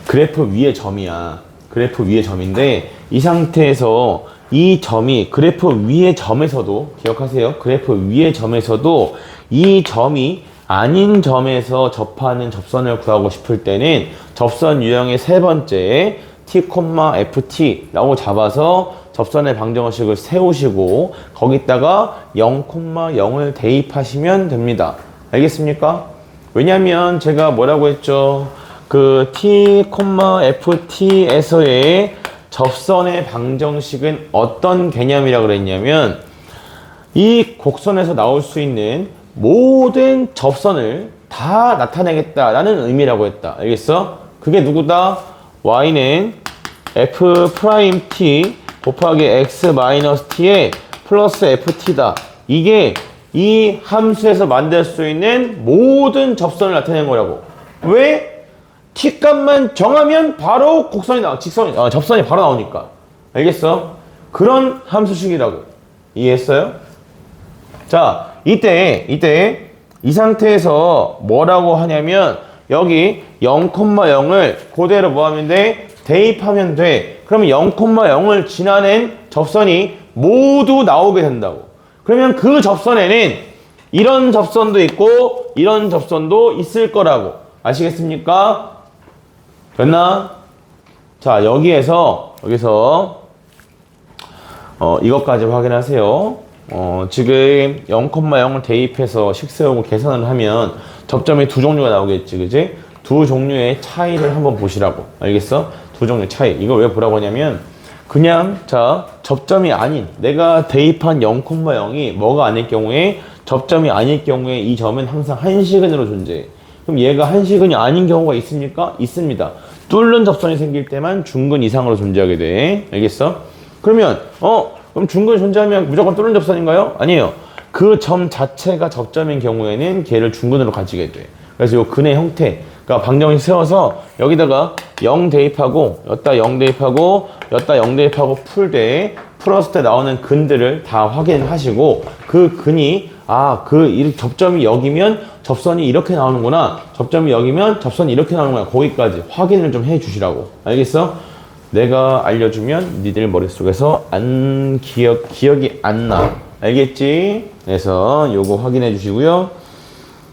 그래프 위에 점이야. 그래프 위에 점인데 이 상태에서 이 점이 그래프 위의 점에서도 기억하세요. 그래프 위의 점에서도 이 점이 아닌 점에서 접하는 접선을 구하고 싶을 때는 접선 유형의 세 번째 t, ft라고 잡아서 접선의 방정식을 세우시고 거기다가 0,0을 대입하시면 됩니다. 알겠습니까? 왜냐면 제가 뭐라고 했죠? 그 t, ft에서의 접선의 방정식은 어떤 개념이라고 그랬냐면 이 곡선에서 나올 수 있는 모든 접선을 다 나타내겠다라는 의미라고 했다. 알겠어? 그게 누구다? y는 f't 곱하기 x-t에 플러스 ft다. 이게 이 함수에서 만들 수 있는 모든 접선을 나타낸 거라고. 왜? t 값만 정하면 바로 접선이 바로 나오니까. 알겠어? 그런 함수식이라고. 이해했어요? 자, 이때 이 상태에서 뭐라고 하냐면 여기 0,0을 그대로 뭐 하면 돼? 대입하면 돼. 그러면 0,0을 지나는 접선이 모두 나오게 된다고. 그러면 그 접선에는 이런 접선도 있고 이런 접선도 있을 거라고. 아시겠습니까? 됐나? 자, 여기서 이것까지 확인하세요. 지금 0,0을 대입해서 식 세우고 계산을 하면 접점이 두 종류가 나오겠지, 그지? 두 종류의 차이를 한번 보시라고. 알겠어? 두 종류의 차이. 이걸 왜 보라고 하냐면 그냥 자, 접점이 아닌 내가 대입한 0,0이 뭐가 아닐 경우에 접점이 아닐 경우에 이 점은 항상 한시근으로 존재해. 그럼 얘가 한시근이 아닌 경우가 있습니까? 있습니다. 뚫는 접선이 생길 때만 중근 이상으로 존재하게 돼. 알겠어? 그러면 그럼 중근이 존재하면 무조건 뚫는 접선인가요? 아니에요. 그 점 자체가 접점인 경우에는 걔를 중근으로 가지게 돼. 그래서 요 근의 형태, 그러니까 방정식 세워서 여기다가 0 대입하고 여기다 0 대입하고 여기다 0 대입하고 풀었을 때 나오는 근들을 다 확인하시고 그 근이 그 접점이 여기면 접선이 이렇게 나오는구나. 접점이 여기면 접선이 이렇게 나오는구나. 거기까지 확인을 좀 해주시라고. 알겠어? 내가 알려주면 니들 머릿속에서 기억이 안 나. 알겠지? 그래서 요거 확인해 주시고요.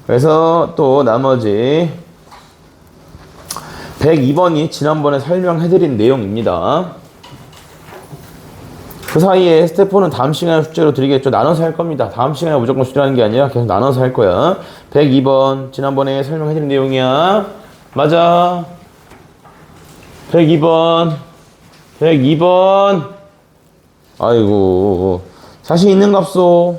그래서 또 나머지 102번이 지난번에 설명해드린 내용입니다. 그 사이에 스텝 4는 다음 시간에 숙제로 드리겠죠. 나눠서 할 겁니다. 다음 시간에 무조건 숙제하는 게 아니라 계속 나눠서 할 거야. 102번 지난번에 설명해드린 내용이야. 맞아. 102번 102번 아이고 자신 있는 값소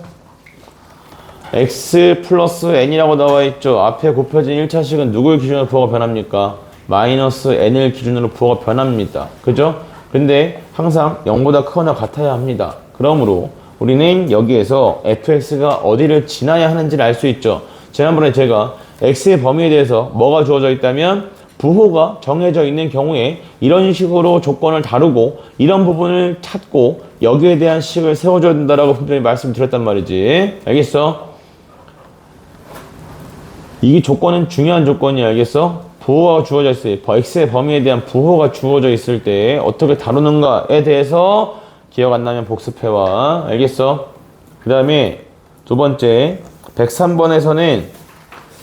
x 플러스 n이라고 나와 있죠. 앞에 곱해진 1차식은 누굴 기준으로 부호가 변합니까? 마이너스 n을 기준으로 부호가 변합니다. 그죠? 근데 항상 0보다 크거나 같아야 합니다. 그러므로 우리는 여기에서 fx가 어디를 지나야 하는지를 알 수 있죠. 지난번에 제가 x의 범위에 대해서 뭐가 주어져 있다면 부호가 정해져 있는 경우에 이런 식으로 조건을 다루고 이런 부분을 찾고 여기에 대한 식을 세워줘야 된다라고 분명히 말씀드렸단 말이지. 알겠어? 이게 조건은 중요한 조건이야. 알겠어? 부호가 주어져 있어요. x의 범위에 대한 부호가 주어져 있을 때 어떻게 다루는가에 대해서 기억 안 나면 복습해와. 알겠어? 그 다음에 두 번째 103번에서는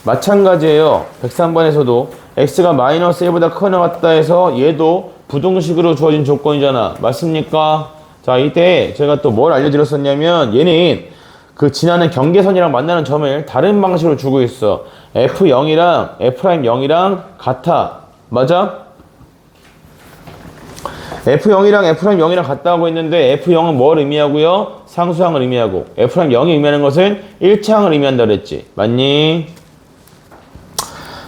마찬가지예요. 103번에서도 x가 마이너스 1보다 크거나 같다 해서 얘도 부등식으로 주어진 조건이잖아. 맞습니까? 자, 이때 제가 또 뭘 알려드렸었냐면 얘는 그 지나는 경계선이랑 만나는 점을 다른 방식으로 주고 있어. F0이랑 F'0이랑 같아. 맞아? F0이랑 F'0이랑 같다고 했는데 F0은 뭘 의미하고요? 상수항을 의미하고 F'0이 의미하는 것은 1차항을 의미한다 그랬지. 맞니?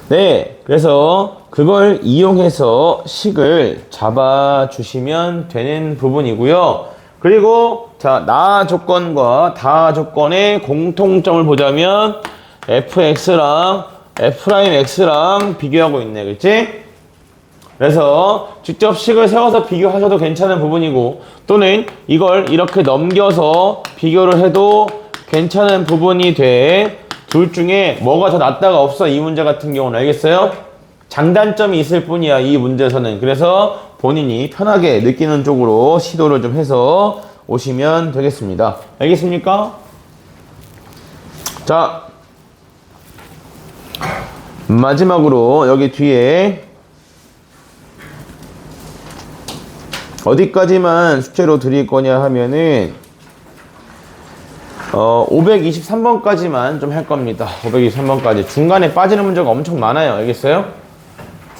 네, 그래서 그걸 이용해서 식을 잡아주시면 되는 부분이고요. 그리고 자, 나 조건과 다 조건의 공통점을 보자면 fx랑 f'x랑 비교하고 있네. 그치? 그래서 직접 식을 세워서 비교하셔도 괜찮은 부분이고 또는 이걸 이렇게 넘겨서 비교를 해도 괜찮은 부분이 돼. 둘 중에 뭐가 더 낫다가 없어. 이 문제 같은 경우는. 알겠어요? 장단점이 있을 뿐이야. 이 문제에서는. 그래서 본인이 편하게 느끼는 쪽으로 시도를 좀 해서 오시면 되겠습니다. 알겠습니까? 자, 마지막으로 여기 뒤에 어디까지만 숙제로 드릴 거냐 하면은 523번까지만 좀 할 겁니다. 523번까지. 중간에 빠지는 문제가 엄청 많아요. 알겠어요?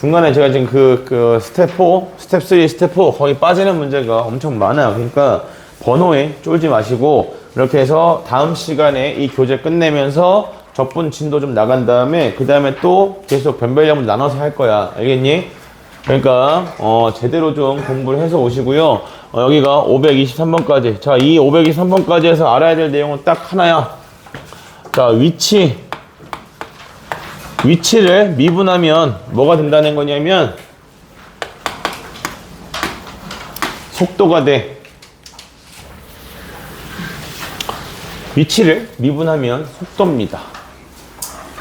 중간에 제가 지금 그 스텝 4, 스텝 3, 스텝 4 거의 빠지는 문제가 엄청 많아요. 그러니까 번호에 쫄지 마시고 이렇게 해서 다음 시간에 이 교재 끝내면서 적분 진도 좀 나간 다음에 그 다음에 또 계속 변별량을 나눠서 할 거야. 알겠니? 그러니까 제대로 좀 공부를 해서 오시고요. 여기가 523번까지. 자, 이 523번까지에서 알아야 될 내용은 딱 하나야. 자, 위치를 미분하면 뭐가 된다는 거냐면 속도가 돼. 위치를 미분하면 속도입니다.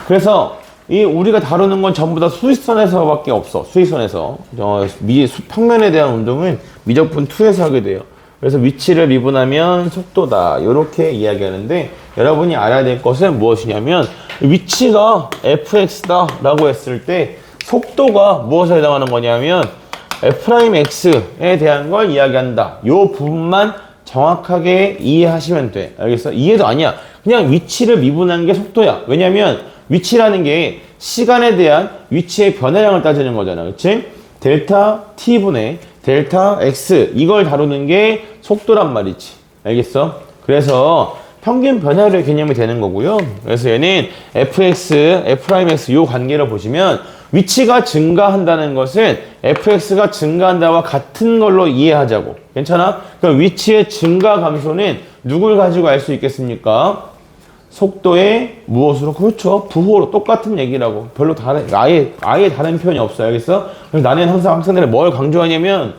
그래서 이 우리가 다루는 건 전부 다 수직선에서밖에 없어. 수직선에서 평면에 대한 운동은 미적분 2에서 하게 돼요. 그래서 위치를 미분하면 속도다. 이렇게 이야기하는데 여러분이 알아야 될 것은 무엇이냐면 위치가 fx다 라고 했을 때 속도가 무엇에 해당하는 거냐면 f'x에 대한 걸 이야기한다. 이 부분만 정확하게 이해하시면 돼. 알겠어? 이해도 아니야. 그냥 위치를 미분한 게 속도야. 왜냐면 위치라는 게 시간에 대한 위치의 변화량을 따지는 거잖아. 그치? 델타 t분의 델타 x 이걸 다루는 게 속도란 말이지. 알겠어? 그래서 평균 변화율의 개념이 되는 거고요. 그래서 얘는 fx, f'x 요 관계를 보시면 위치가 증가한다는 것은 fx가 증가한다와 같은 걸로 이해하자고. 괜찮아? 그럼 위치의 증가 감소는 누굴 가지고 알 수 있겠습니까? 속도의 무엇으로? 그렇죠. 부호로 똑같은 얘기라고. 별로 다른, 아예 다른 표현이 없어요. 알겠어? 그래서 나는 항상 학생들이 뭘 강조하냐면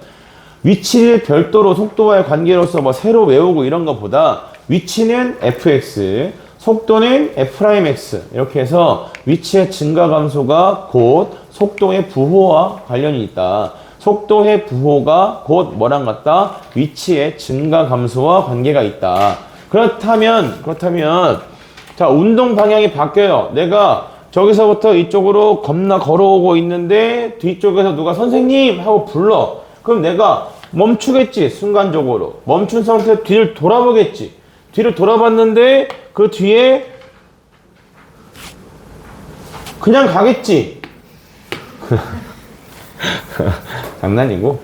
위치를 별도로 속도와의 관계로서 뭐 새로 외우고 이런 것보다 위치는 fx, 속도는 f'x 이렇게 해서 위치의 증가 감소가 곧 속도의 부호와 관련이 있다. 속도의 부호가 곧 뭐랑 같다? 위치의 증가 감소와 관계가 있다. 그렇다면 자, 운동 방향이 바뀌어요. 내가 저기서부터 이쪽으로 겁나 걸어오고 있는데 뒤쪽에서 누가 선생님 하고 불러. 그럼 내가 멈추겠지. 순간적으로 멈춘 상태에서 뒤를 돌아보겠지. 뒤를 돌아봤는데 그 뒤에 그냥 가겠지. 장난이고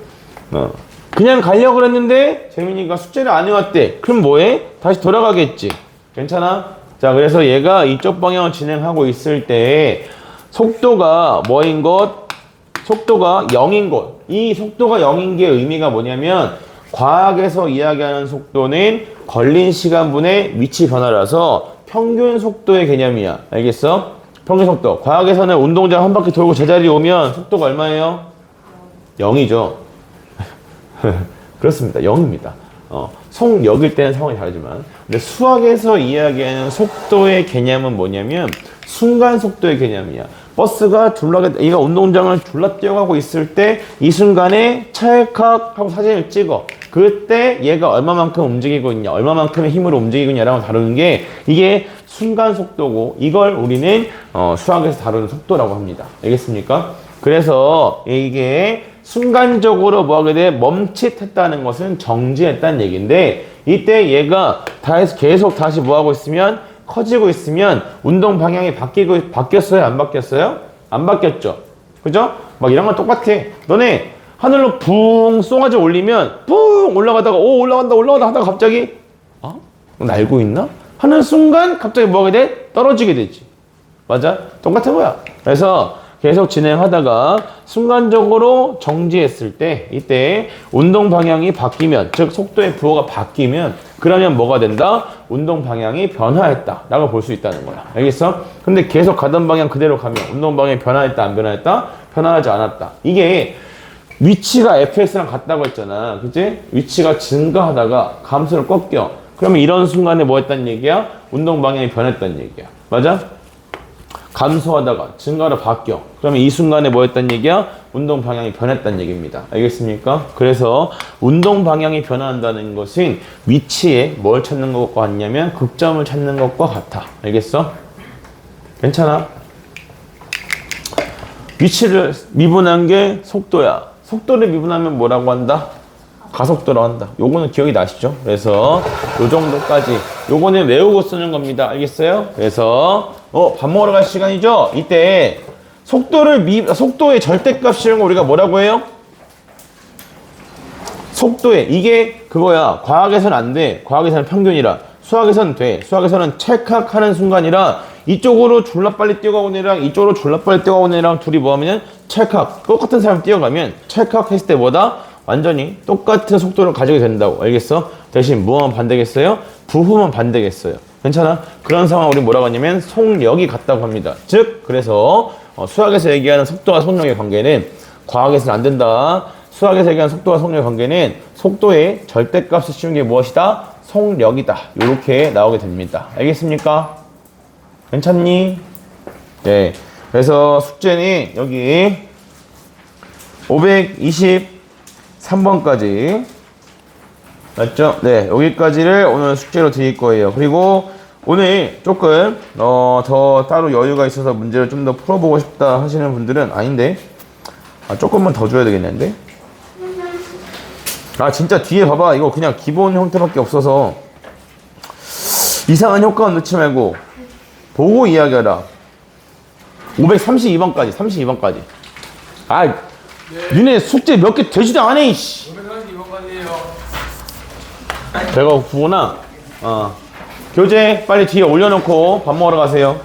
그냥 가려고 그랬는데 재민이가 숙제를 안 해왔대. 그럼 뭐해? 다시 돌아가겠지. 괜찮아? 자, 그래서 얘가 이쪽 방향을 진행하고 있을 때 속도가 뭐인 것? 속도가 0인 것. 이 속도가 0인 게 의미가 뭐냐면 과학에서 이야기하는 속도는 걸린 시간분의 위치 변화라서 평균 속도의 개념이야. 알겠어? 평균 속도. 과학에서는 운동장 한 바퀴 돌고 제자리에 오면 속도가 얼마예요? 0이죠. 그렇습니다. 0입니다. 속력일 때는 상황이 다르지만. 근데 수학에서 이야기하는 속도의 개념은 뭐냐면 순간 속도의 개념이야. 버스가 얘가 운동장을 둘러 뛰어가고 있을 때 이 순간에 찰칵 하고 사진을 찍어. 그때 얘가 얼마만큼 움직이고 있냐, 얼마만큼의 힘으로 움직이고 있냐라고 다루는 게 이게 순간 속도고 이걸 우리는 수학에서 다루는 속도라고 합니다. 알겠습니까? 그래서 이게 순간적으로 뭐하게 돼? 멈칫했다는 것은 정지했다는 얘기인데 이때 얘가 계속 다시 뭐하고 있으면 커지고 있으면 운동 방향이 바뀌었어요? 안 바뀌었어요? 안 바뀌었죠? 그죠? 막 이런 건 똑같아. 너네 하늘로 붕 쏘가지 올리면 붕 올라가다가 올라간다 하다가 갑자기 날고 있나? 하는 순간 갑자기 뭐하게 돼? 떨어지게 되지. 맞아? 똑같은 거야. 그래서 계속 진행하다가 순간적으로 정지했을 때 이때 운동 방향이 바뀌면 즉 속도의 부호가 바뀌면 그러면 뭐가 된다? 운동 방향이 변화했다 라고 볼 수 있다는 거야. 알겠어? 근데 계속 가던 방향 그대로 가면 운동 방향이 변화했다 안 변화했다? 변화하지 않았다. 이게 위치가 fx랑 같다고 했잖아. 그치? 위치가 증가하다가 감소를 꺾여. 그러면 이런 순간에 뭐 했다는 얘기야? 운동 방향이 변했다는 얘기야. 맞아? 감소하다가 증가로 바뀌어. 그러면 이 순간에 뭐 했다는 얘기야? 운동 방향이 변했다는 얘기입니다. 알겠습니까? 그래서 운동 방향이 변화한다는 것은 위치에 뭘 찾는 것과 같냐면 극점을 찾는 것과 같아. 알겠어? 괜찮아? 위치를 미분한 게 속도야. 속도를 미분하면 뭐라고 한다? 가속도로 한다. 요거는 기억이 나시죠? 그래서 요 정도까지. 요거는 외우고 쓰는 겁니다. 알겠어요? 그래서 밥 먹으러 갈 시간이죠? 이때 속도의 절대값 실은 거 우리가 뭐라고 해요? 이게 그거야. 과학에서는 안 돼. 과학에서는 평균이라. 수학에서는 돼. 수학에서는 찰칵하는 순간이라 이쪽으로 졸라 빨리 뛰어가는 애랑 이쪽으로 졸라 빨리 뛰어가는 애랑 둘이 뭐 하면은 찰칵. 똑같은 사람 뛰어가면 찰칵 했을 때 뭐다? 완전히 똑같은 속도를 가지게 된다고. 알겠어? 대신 뭐만 반대겠어요? 부호만 반대겠어요. 괜찮아? 그런 상황 우리 뭐라고 하냐면 속력이 같다고 합니다. 즉 그래서 수학에서 얘기하는 속도와 속력의 관계는 과학에서는 안 된다. 수학에서 얘기하는 속도와 속력의 관계는 속도의 절대값을 씌운 게 무엇이다? 속력이다. 이렇게 나오게 됩니다. 알겠습니까? 괜찮니? 네. 그래서 숙제는 여기 523번까지 맞죠? 네, 여기까지를 오늘 숙제로 드릴 거예요. 그리고 오늘 조금 더 따로 여유가 있어서 문제를 좀 더 풀어보고 싶다 하시는 분들은 아닌데 조금만 더 줘야 되겠는데 진짜 뒤에 봐봐. 이거 그냥 기본 형태밖에 없어서 이상한 효과는 넣지 말고 보고 이야기하라. 532번까지 32번까지 니네 숙제 몇 개 되지도 않아 이씨. 532번까지예요. 배가 고프구나. 교재 빨리 뒤에 올려놓고 밥 먹으러 가세요.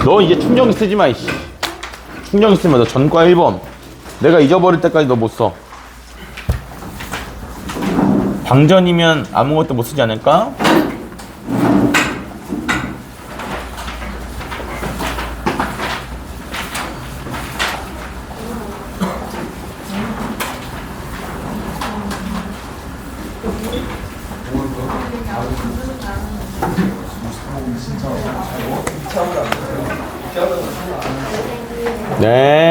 너 이제 충전기 쓰지 마 이씨. 충전기 쓰면 너 전과 1번 내가 잊어버릴 때까지 너 못 써. 방전이면 아무것도 못 쓰지 않을까? 네.